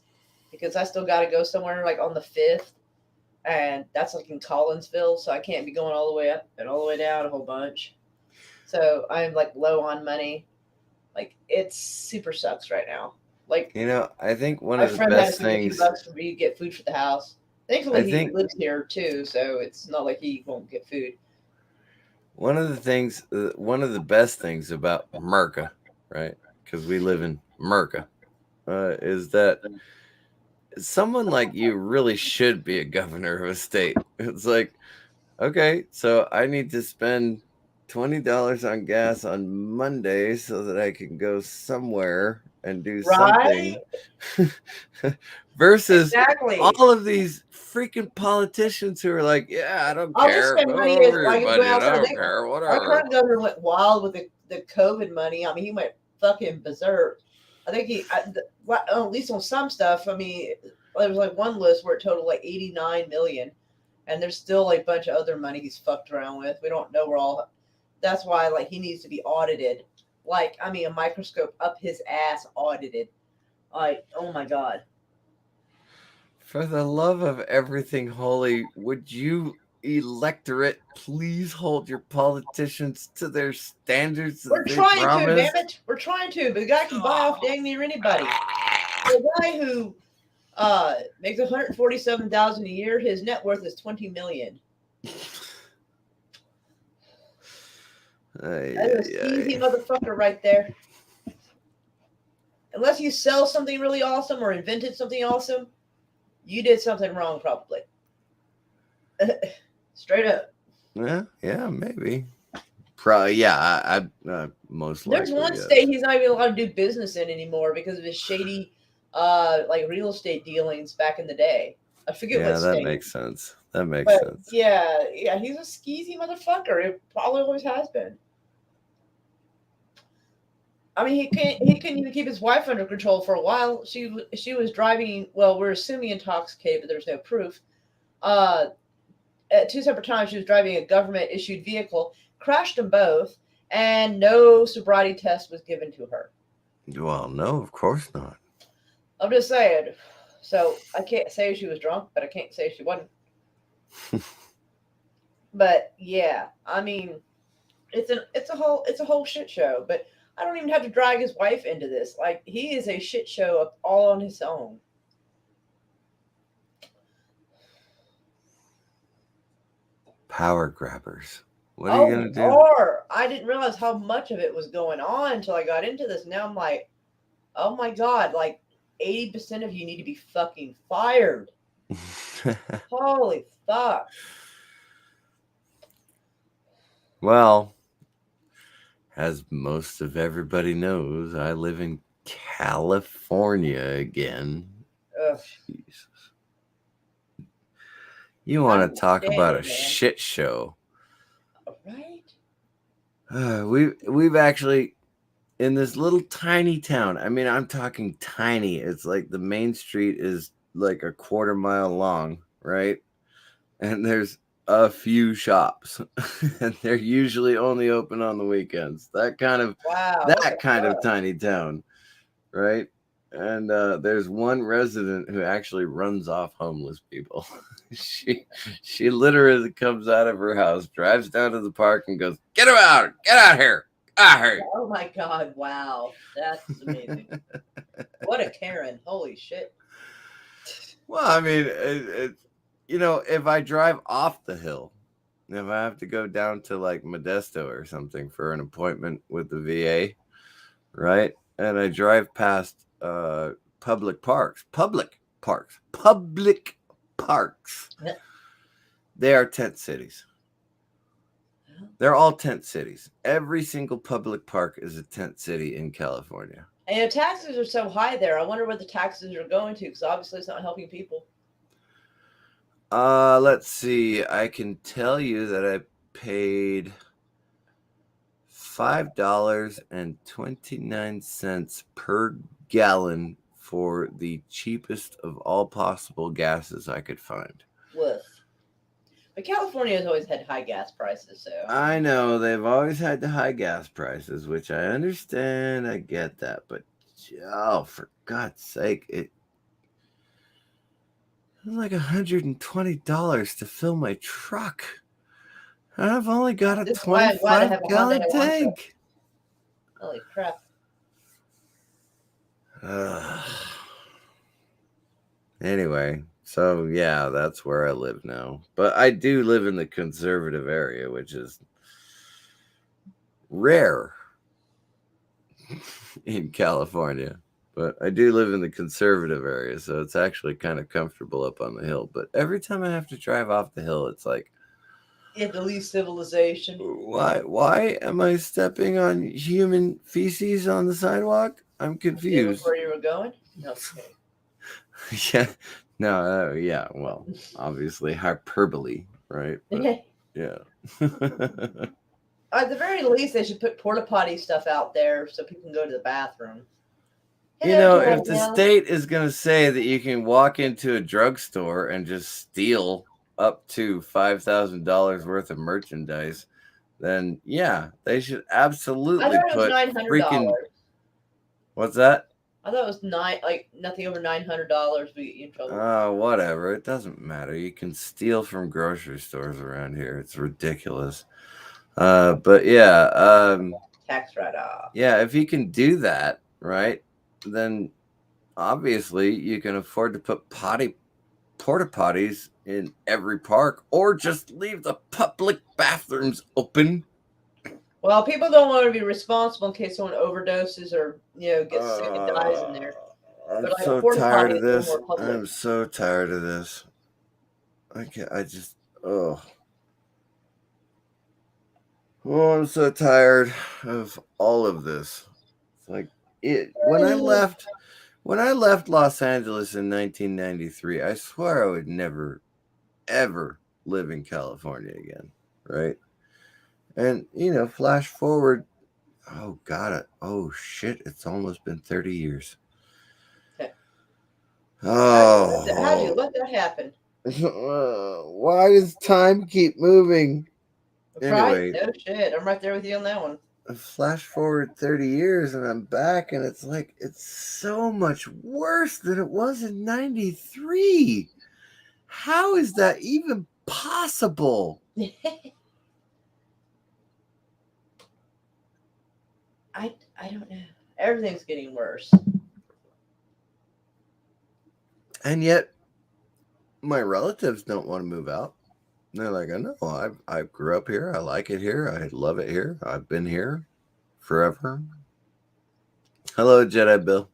because I still got to go somewhere like on the 5th, and that's like in Collinsville, so I can't be going all the way up and all the way down a whole bunch. So I'm like low on money. Like it's super sucks right now. Like I think one my of the friend had to best give me a few things. bucks for me to get food for the house. Thankfully, I he think lives here too, so it's not like he won't get food. one of the best things about America, right? Because we live in America, is that someone like you really should be a governor of a state. It's like, okay, so I need to spend $20 on gas on Monday so that I can go somewhere and do Right? something. Versus Exactly. all of these freaking politicians who are like, yeah, I don't I'll just care. spend Go money over as your I can go budget. I outside. don't care. Our Whatever. current governor went wild with the COVID money. I mean, he went fucking berserk. I think at least on some stuff. I mean, there was like one list where it totaled like 89 million, and there's still like a bunch of other money he's fucked around with. We don't know where all. That's why like he needs to be audited. Like I mean, a microscope up his ass audited. Like oh my god. For the love of everything holy, would you electorate please hold your politicians to their standards We're that they trying to, damn promised? it. We're trying to, but the guy can buy off dang near anybody. The guy who makes 147,000 a year, his net worth is 20 million. That's a easy motherfucker right there. Unless you sell something really awesome or invented something awesome, you did something wrong probably. Straight up. Yeah, maybe. Probably, yeah. I most likely. There's one state he's not even allowed to do business in anymore because of his shady, like real estate dealings back in the day. I forget what state. Yeah, that makes sense. That makes sense. Yeah, he's a skeezy motherfucker. It probably always has been. I mean, he couldn't even keep his wife under control for a while. She was driving. Well, we're assuming intoxicated, but there's no proof. At 2 separate times, she was driving a government issued vehicle, crashed them both, and no sobriety test was given to her. Well, no, of course not. I'm just saying. So I can't say she was drunk, but I can't say she wasn't. But yeah, I mean, it's a whole shit show. But I don't even have to drag his wife into this. Like he is a shit show all on his own. Power grabbers. What are you gonna do? Or I didn't realize how much of it was going on until I got into this. Now I'm like, oh my god, like 80% of you need to be fucking fired. Holy fuck. Well, as most of everybody knows, I live in California again. Ugh. Jesus. You want to talk about a shit show? Right? We've actually in this little tiny town. I mean, I'm talking tiny. It's like the main street is like a quarter mile long, right? And there's a few shops, and they're usually only open on the weekends. That kind of tiny town, right? And there's one resident who actually runs off homeless people. she literally comes out of her house, drives down to the park, and goes, "Get him out! Get out here! Out here!" Oh my god! Wow, that's amazing. What a Karen! Holy shit! Well, I mean, if I drive off the hill, if I have to go down to like Modesto or something for an appointment with the VA, right? And I drive past public parks. They are tent cities. They're all tent cities. Every single public park is a tent city in California. And taxes are so high there. I wonder where the taxes are going to, because obviously it's not helping people. Let's see. I can tell you that I paid $5.29 per gallon for the cheapest of all possible gases I could find. Woof. But California has always had high gas prices, so I know they've always had the high gas prices, which I understand. I get that, but oh, for God's sake, it was like $120 to fill my truck. And I've only got a this is why I'm glad I have a Honda 25-gallon Elantra. tank. Holy crap. Anyway, so yeah, that's where I live now. But I do live in the conservative area, which is rare in California. But I do live in the conservative area, so it's actually kind of comfortable up on the hill. But every time I have to drive off the hill, it's like, You have to leave civilization. why am I stepping on human feces on the sidewalk? I'm confused. Where you were going? No, okay. Yeah, no, yeah. Well, obviously hyperbole, right? But, yeah. At the very least, they should put porta potty stuff out there so people can go to the bathroom. You know, if the state is going to say that you can walk into a drugstore and just steal up to $5,000 worth of merchandise, then yeah, they should absolutely I thought it was put $900. freaking. What's that? I thought it was nothing over $900 would get you in trouble. Oh, whatever. It doesn't matter. You can steal from grocery stores around here. It's ridiculous. But yeah, Tax write-off. yeah, if you can do that, right, then obviously you can afford to put porta potties in every park, or just leave the public bathrooms open. Well, people don't want to be responsible in case someone overdoses or gets sick and dies in there. I'm But, like, so porta tired potty of is a little this. more public. I'm so tired of this. Oh, I'm so tired of all of this. It's like when I left Los Angeles in 1993, I swear I would never ever live in California again, right? And flash forward, oh god, oh shit, it's almost been 30 years. Oh, how'd you let that happen? why does time keep moving? Anyway, Right? No shit. I'm right there with you on that one. Flash forward 30 years and I'm back, and it's like it's so much worse than it was in 93. How is that even possible? I don't know. Everything's getting worse. And yet my relatives don't want to move out. They're like, I know, I grew up here. I like it here. I love it here. I've been here forever. Hello, Jedi Bill.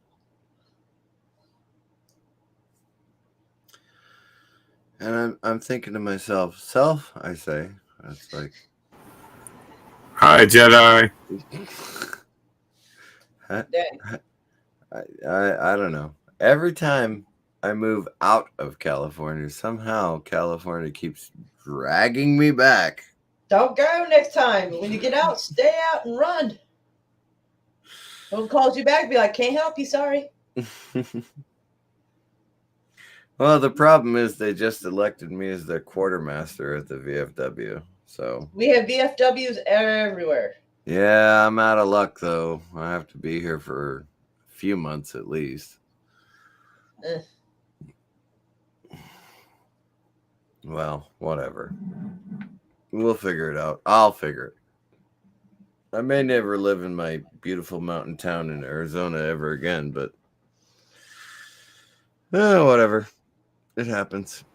And I'm thinking to myself, self, I say, that's like, hi, Jedi. I don't know. Every time I move out of California, somehow California keeps dragging me back. Don't go next time. When you get out, stay out and run. Someone calls you back, be like, can't help you, sorry. Well, the problem is they just elected me as their quartermaster at the VFW. So we have VFWs everywhere. Yeah, I'm out of luck, though. I have to be here for a few months at least. Well, whatever. We'll figure it out. I'll figure it. I may never live in my beautiful mountain town in Arizona ever again, but whatever. It happens.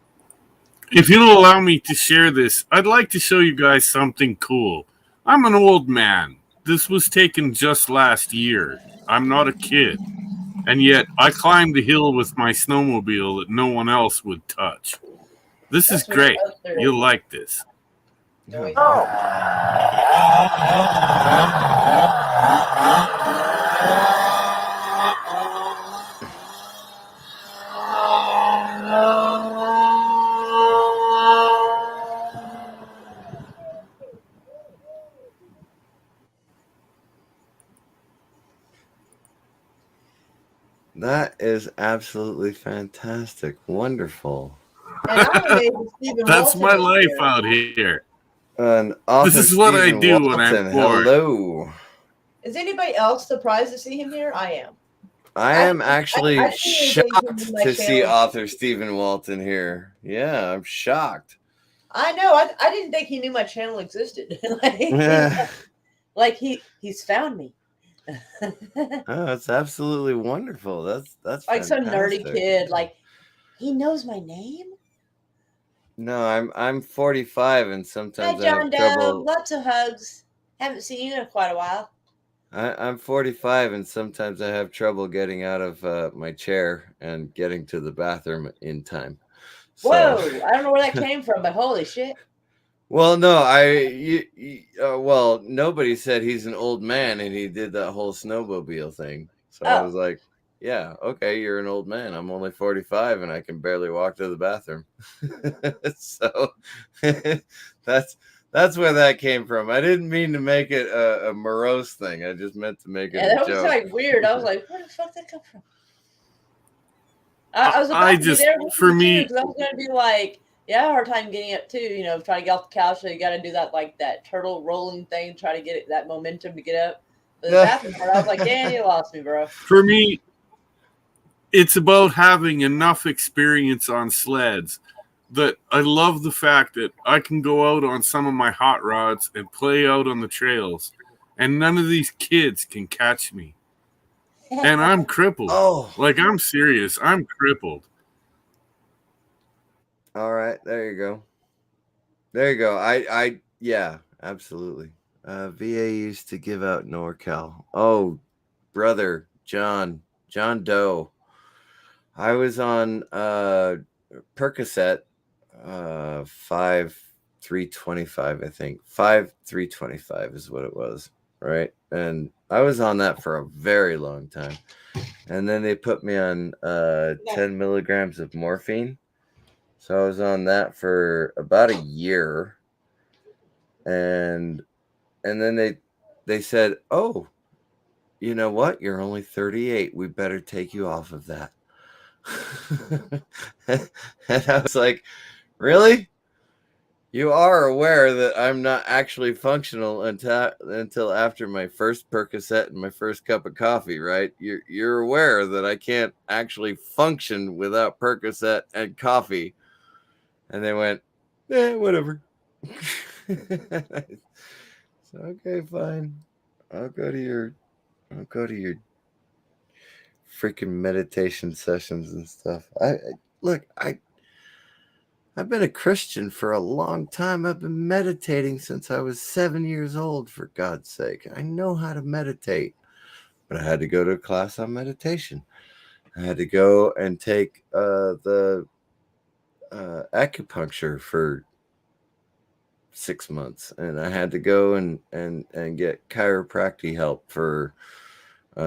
If you'll allow me to share this, I'd like to show you guys something cool. I'm an old man. This was taken just last year. I'm not a kid. And yet, I climbed the hill with my snowmobile that no one else would touch. This is great. You'll like this. That is absolutely fantastic. Wonderful. And I'm amazed that Stephen That's Walton my is life here. out here. And author This is what I Stephen do when I'm Walton, bored. hello. Is anybody else surprised to see him here? I am. I am actually I didn't even think he knew shocked my to see channel. author Stephen Walton here. Yeah, I'm shocked. I know. I didn't think he knew my channel existed. like he's found me. Oh, it's absolutely wonderful. That's Like some nerdy fantastic. kid. Like he knows my name. No, I'm 45 and Hi, sometimes I John have Doe. trouble. Lots of hugs. Haven't seen you in quite a while. I'm 45 and sometimes I have trouble getting out of my chair and getting to the bathroom in time. So, Whoa! I don't know where that came from, but holy shit! well, no, well, nobody said he's an old man and he did that whole snowmobile thing. So I was like, yeah, okay, you're an old man. I'm only 45 and I can barely walk to the bathroom. So that's where that came from. I didn't mean to make it a morose thing. I just meant to make it a that joke. was like weird. I was like, where the fuck did that come from? I was about to be there with for you me, because I was going to be like, yeah, I had a hard time getting up too. You know, trying to get off the couch. So you got to do that like that turtle rolling thing, try to get it that momentum to get up. But the bathroom part, I was like, Dan, you lost me, bro. For me, it's about having enough experience on sleds that I love the fact that I can go out on some of my hot rods and play out on the trails, and none of these kids can catch me. And I'm crippled. Oh, like I'm serious. I'm crippled. all right, there you go. There you go. Yeah, absolutely. VA used to give out NorCal. Oh, brother, John Doe. I was on Percocet 5-325, I think. 5-325 is what it was, right? And I was on that for a very long time. And then they put me on 10 milligrams of morphine. So I was on that for about a year. And then they said, "Oh, you know what? You're only 38. We better take you off of that." And I was like, "Really? You are aware that I'm not actually functional until after my first Percocet and my first cup of coffee, right? You're aware that I can't actually function without Percocet and coffee." And they went, whatever. So, okay, fine. I'll go to your freaking meditation sessions and stuff. I've been a Christian for a long time. I've been meditating since I was 7 years old, for God's sake. I know how to meditate. But I had to go to a class on meditation. I had to go and take the acupuncture for 6 months, and I had to go and get chiropractic help for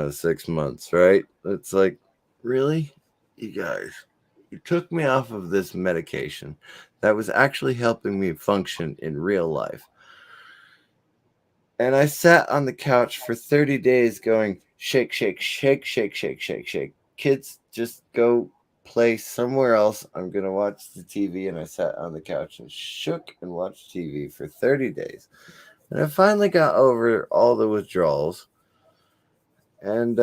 6 months, right? It's like, really, you guys, you took me off of this medication that was actually helping me function in real life, and I sat on the couch for 30 days going shake, shake, shake, shake, shake, shake, shake. Kids, just go play somewhere else. I'm going to watch the TV. And I sat on the couch and shook and watched TV for 30 days. And I finally got over all the withdrawals. And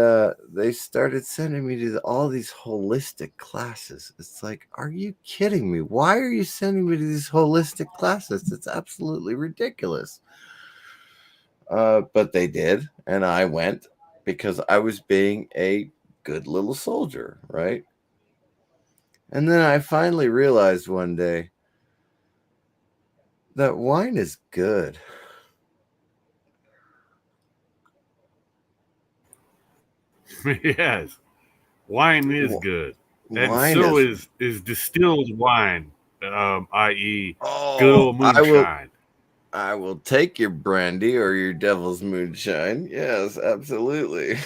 they started sending me to all these holistic classes. It's like, are you kidding me? Why are you sending me to these holistic classes? It's absolutely ridiculous. But they did. And I went because I was being a good little soldier, right? And then I finally realized one day that wine is good. Yes, wine is good, and Wine so is distilled wine, i.e., good old moonshine. I will take your brandy or your devil's moonshine. Yes, absolutely.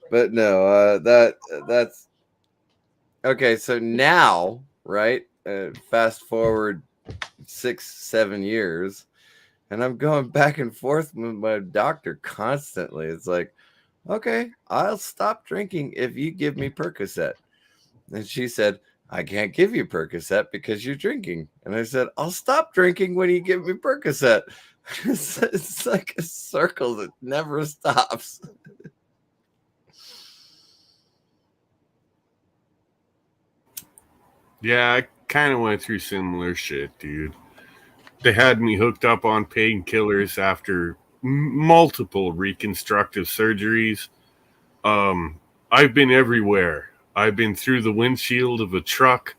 But no, that's okay. So now, right? Fast forward 6-7 years, and I'm going back and forth with my doctor constantly. It's like, okay, I'll stop drinking if you give me Percocet. And she said, I can't give you Percocet because you're drinking. And I said, I'll stop drinking when you give me Percocet. It's like a circle that never stops. Yeah, I kind of went through similar shit, dude. They had me hooked up on painkillers after multiple reconstructive surgeries. I've been everywhere. I've been through the windshield of a truck.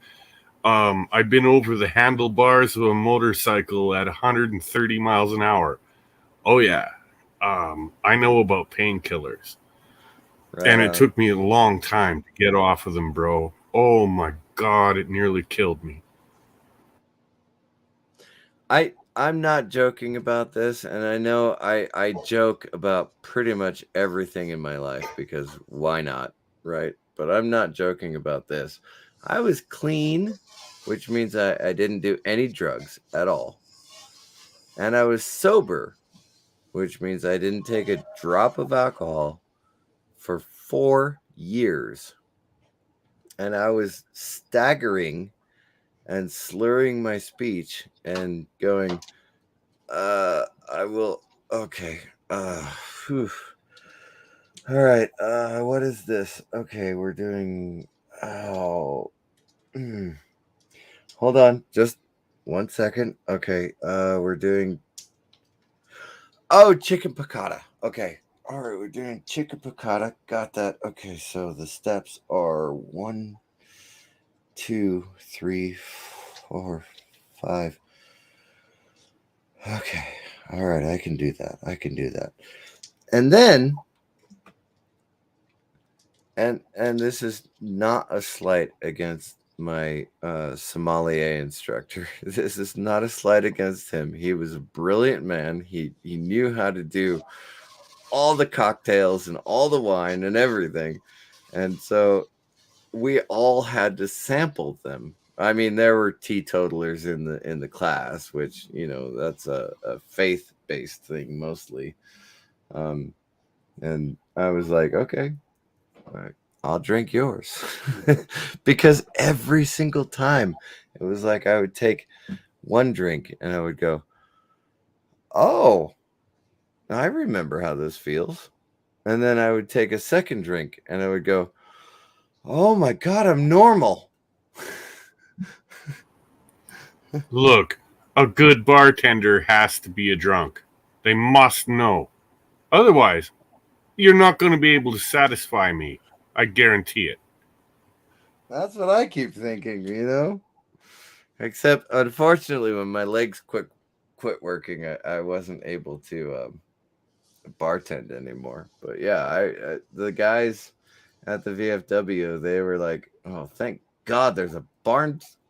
I've been over the handlebars of a motorcycle at 130 miles an hour. Oh, yeah. I know about painkillers. Right And it on. took me a long time to get off of them, bro. Oh, my God. It nearly killed me. I'm not joking about this, and I know I joke about pretty much everything in my life because why not, right? But I'm not joking about this. I was clean, which means I didn't do any drugs at all. And I was sober, which means I didn't take a drop of alcohol for 4 years. And I was staggering and slurring my speech and going, I will. Okay. Whew. All right. What is this? Okay, we're doing. Oh. Hold on. Just 1 second. Okay. We're doing. Oh, chicken piccata. Okay. All right. We're doing chicken piccata. Got that. Okay. So the steps are 1, 2, 3, 4, 5. Okay. All right. I can do that. I can do that. And then. And this is not a slight against my sommelier instructor. This is not a slight against him. He was a brilliant man. He knew how to do all the cocktails and all the wine and everything. And so we all had to sample them. I mean, there were teetotalers in the class, which, you know, that's a faith-based thing mostly. And I was like, okay, all right, I'll drink yours. Because every single time it was like I would take one drink and I would go, oh, I remember how this feels. And then I would take a second drink and I would go, oh my God, I'm normal. Look, a good bartender has to be a drunk. They must know. Otherwise, you're not going to be able to satisfy me. I guarantee it. That's what I keep thinking, you know? Except, unfortunately, when my legs quit working, I wasn't able to bartend anymore. But yeah, I the guys at the VFW, they were like, oh, thank God there's a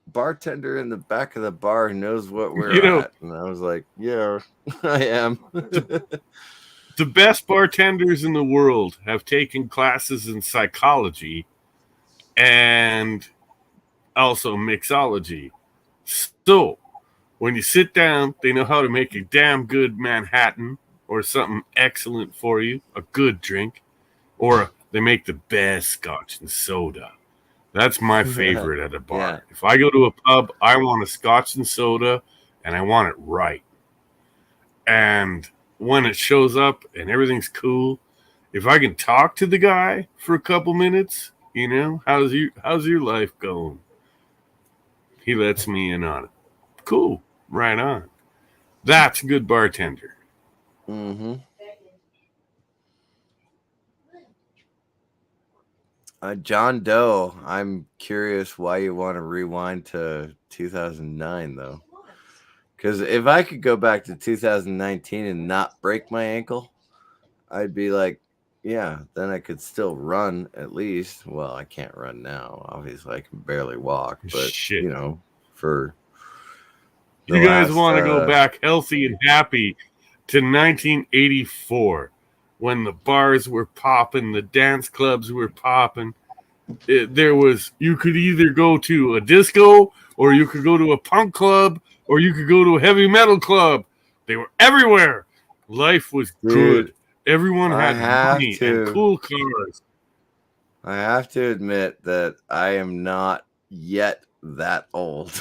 bartender in the back of the bar who knows what we're at. And I was like, yeah, I am. The best bartenders in the world have taken classes in psychology and also mixology. So, when you sit down, they know how to make a damn good Manhattan or something excellent for you, a good drink, or they make the best scotch and soda. That's my favorite at a bar. Yeah. If I go to a pub, I want a scotch and soda, and I want it right. And when it shows up and everything's cool, if I can talk to the guy for a couple minutes, you know, how's your life going? He lets me in on it. Cool, right on. That's a good bartender. Mm-hmm. John Doe, I'm curious why you want to rewind to 2009, though. Because if I could go back to 2019 and not break my ankle, I'd be like, yeah, then I could still run at least. Well, I can't run now. Obviously, I can barely walk. But, Shit. you know, for you guys want to go back healthy and happy to 1984 when the bars were popping, the dance clubs were popping. You could either go to a disco or you could go to a punk club or you could go to a heavy metal club. They were everywhere. Life was good. Everyone had money and cool cars. I have to admit that I am not yet that old.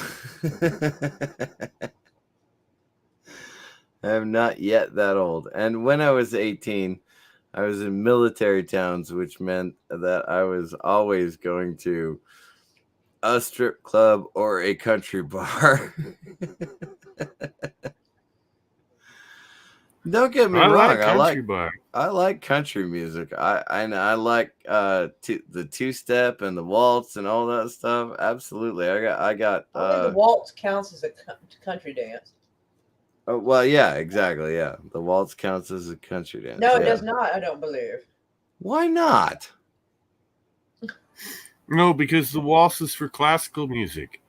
I'm not yet that old. And when I was 18, I was in military towns, which meant that I was always going to a strip club or a country bar. Don't get me I wrong. like country bar. I like country music. I like the two-step and the waltz and all that stuff. Absolutely. I got I think the waltz counts as a country dance. oh, well, yeah, exactly. Yeah. The waltz counts as a country dance. No, it yeah. does not. I don't believe. Why not? No, because the waltz is for classical music.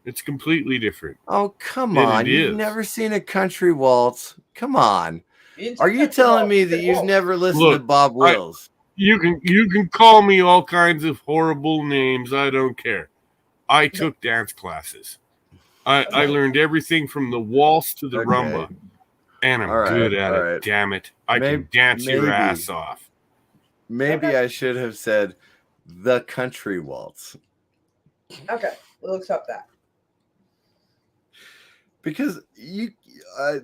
It's completely different. Oh, come And on. it You've is. never seen a country waltz? Come on. didn't Are say you country telling waltz, me you that said you've waltz. never listened Look, to Bob Wills? You can call me all kinds of horrible names. I don't care. I took dance classes. I learned everything from the waltz to the Okay. rumba, and I'm All right, good at all it. right. Damn it! I can dance your maybe. ass off. Maybe Okay. I should have said the country waltz. Okay, looks up that. Because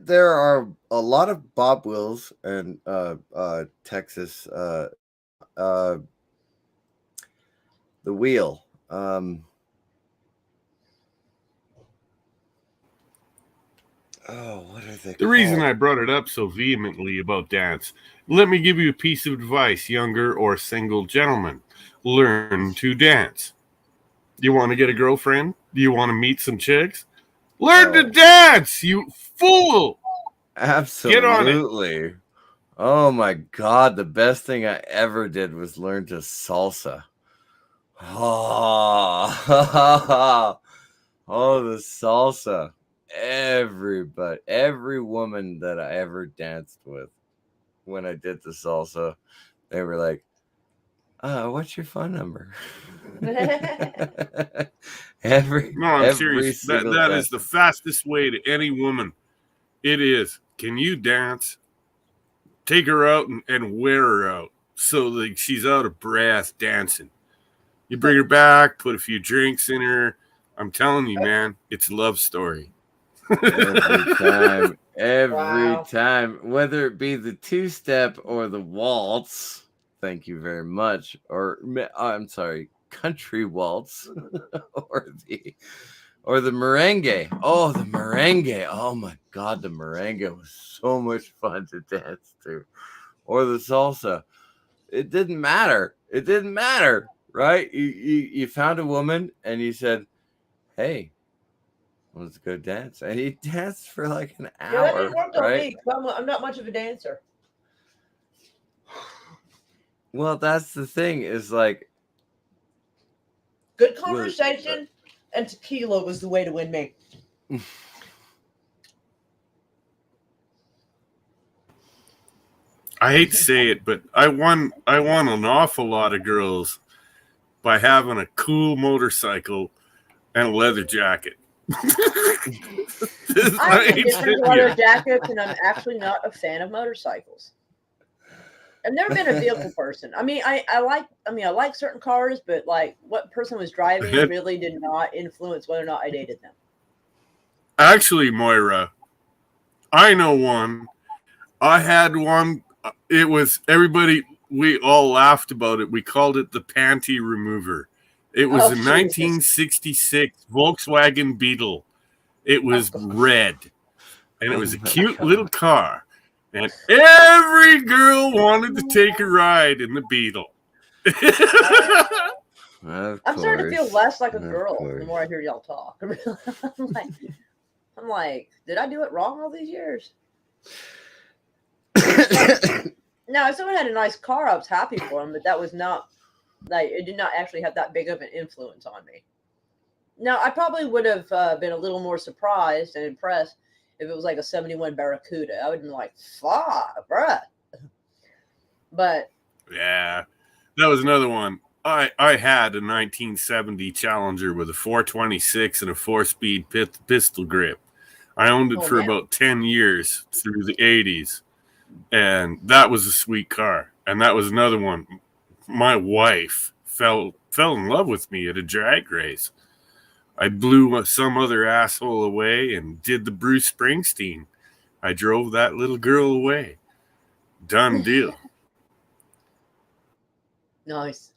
there are a lot of Bob Wills and Texas the Wheel. What are they The called? reason I brought it up so vehemently about dance, let me give you a piece of advice, younger or single gentlemen. Learn to dance. You want to get a girlfriend? Do you want to meet some chicks? Learn to dance, you fool! Absolutely. Get on it. Oh my God, the best thing I ever did was learn to salsa. Oh, the salsa. Every woman that I ever danced with when I did the salsa, they were like, what's your phone number? No, I'm serious. That is the fastest way to any woman. It is. Can you dance? Take her out and wear her out so that she's out of breath dancing. You bring her back, put a few drinks in her. I'm telling you, man, it's a love story. Every time, whether it be the two-step or the waltz. Thank you very much. Or I'm sorry, country waltz, or the merengue. Oh, the merengue. Oh my God, the merengue was so much fun to dance to. Or the salsa. It didn't matter. Right? You found a woman and you said, hey, let's go dance. And he danced for like an hour. Yeah, that didn't work on right? me. I'm not much of a dancer. Well, that's the thing, is like, good conversation and tequila was the way to win me. I hate to say it, but I won an awful lot of girls by having a cool motorcycle and a leather jacket. I have different leather jackets, and I'm actually not a fan of motorcycles. I've never been a vehicle person. I mean, I like certain cars, but like what person was driving really did not influence whether or not I dated them. Actually, Moira, I know one. I had one. It was everybody. We all laughed about it. We called it the panty remover. It was a 1966 Volkswagen Beetle. It was red, and it was a cute little car. And every girl wanted to take a ride in the Beetle. I'm starting to feel less like a girl the more I hear y'all talk. I'm like, did I do it wrong all these years? Now, if someone had a nice car, I was happy for them, but that was not, like, it did not actually have that big of an influence on me. Now, I probably would have been a little more surprised and impressed if it was like a 71 Barracuda. I would have been like, fuck, bruh. But. Yeah, that was another one. I had a 1970 Challenger with a 426 and a 4-speed pistol grip. I owned it for about 10 years through the 80s. And that was a sweet car. And that was another one. My wife fell in love with me at a drag race. I blew some other asshole away and did the Bruce Springsteen. I drove that little girl away. Done deal. Nice.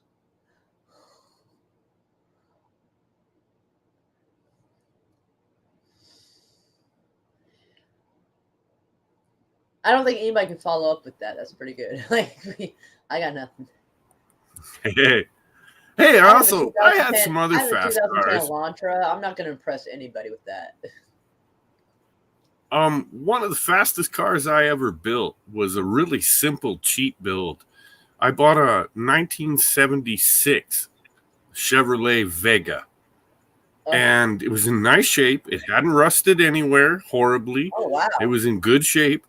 I don't think anybody can follow up with that. That's pretty good. I got nothing. Hey, I have a also, I had 2010 some other I have a fast 2010 cars. Elantra. I'm not going to impress anybody with that. One of the fastest cars I ever built was a really simple, cheap build. I bought a 1976 Chevrolet Vega, and it was in nice shape. It hadn't rusted anywhere horribly. Oh, wow. It was in good shape,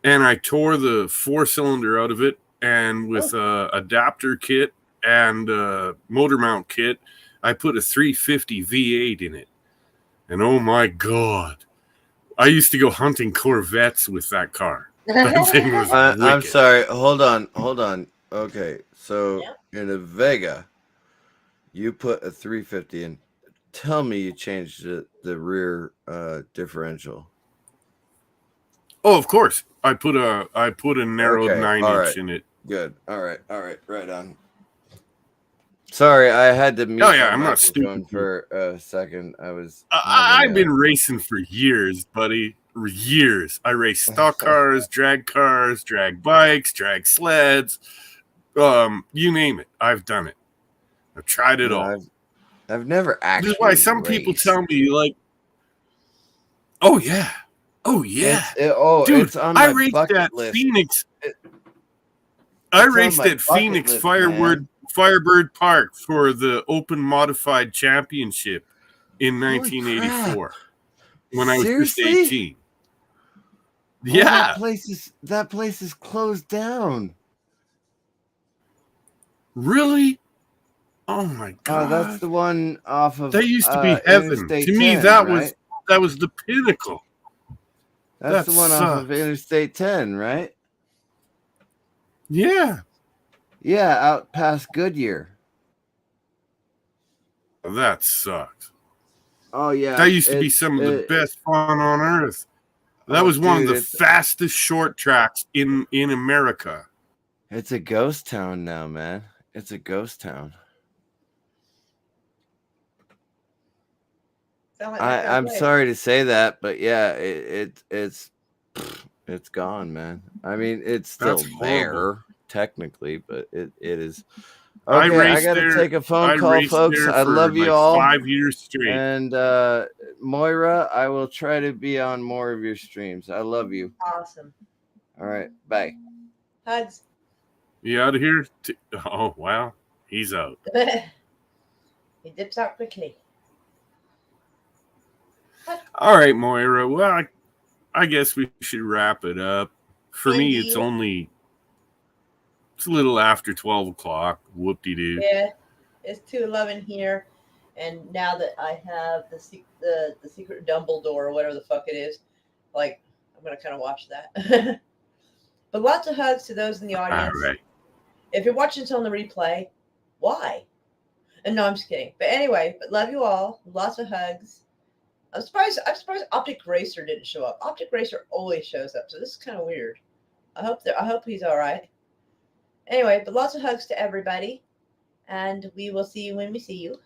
and I tore the 4-cylinder out of it, and with a adapter kit and a motor mount kit, I put a 350 V8 in it. And oh my God, I used to go hunting Corvettes with that car. That thing was I'm wicked. sorry. Hold on. Okay, so in a Vega, you put a 350 in. Tell me you changed the rear differential. Oh, of course. I put a narrowed 9-inch in it. Good. All right. Right on. Sorry, I had to mute my I'm not microphone stupid for a second. I've been racing for years, buddy. Years. I race stock cars, drag bikes, drag sleds. You name it. I've done it. I've tried it all. I've never actually. This is why some people tell me, like, oh yeah. Dude, it's on my raced bucket at list. Phoenix. I raced at Phoenix Firebird Park for the Open Modified Championship in 1984 when I was just 18. Yeah, that place is closed down. Really? Oh my God! That's the one off of. That used to be heaven Interstate to me. 10, That right? was the pinnacle. That's That the one sucks. off of Interstate 10, right? Yeah. Yeah, out past Goodyear. That sucks. Oh yeah, that used to be some of the best fun on earth. That was one of the fastest short tracks in America. It's a ghost town now, man. It's a ghost town. I'm sorry to say that, but yeah, it's gone, man. I mean, it's still there technically, but it is. Okay, I gotta take a phone call, folks. I love you all. 5 years straight. And Moira, I will try to be on more of your streams. I love you. Awesome. All right, bye. Hugs. You out of here? Oh wow, he's out. He dips out quickly. All right, Moira. Well, I guess we should wrap it up. For me, it's a little after 12 o'clock. Whoop-de-doo. Yeah, it's 2:11 here, and now that I have the secret Dumbledore or whatever the fuck it is, like I'm gonna kind of watch that. But lots of hugs to those in the audience. All right. If you're watching this on the replay, why? And no, I'm just kidding. But anyway, but love you all. Lots of hugs. I'm surprised Optic Racer didn't show up. Optic Racer always shows up, so this is kind of weird. I hope he's all right. Anyway, but lots of hugs to everybody, and we will see you when we see you.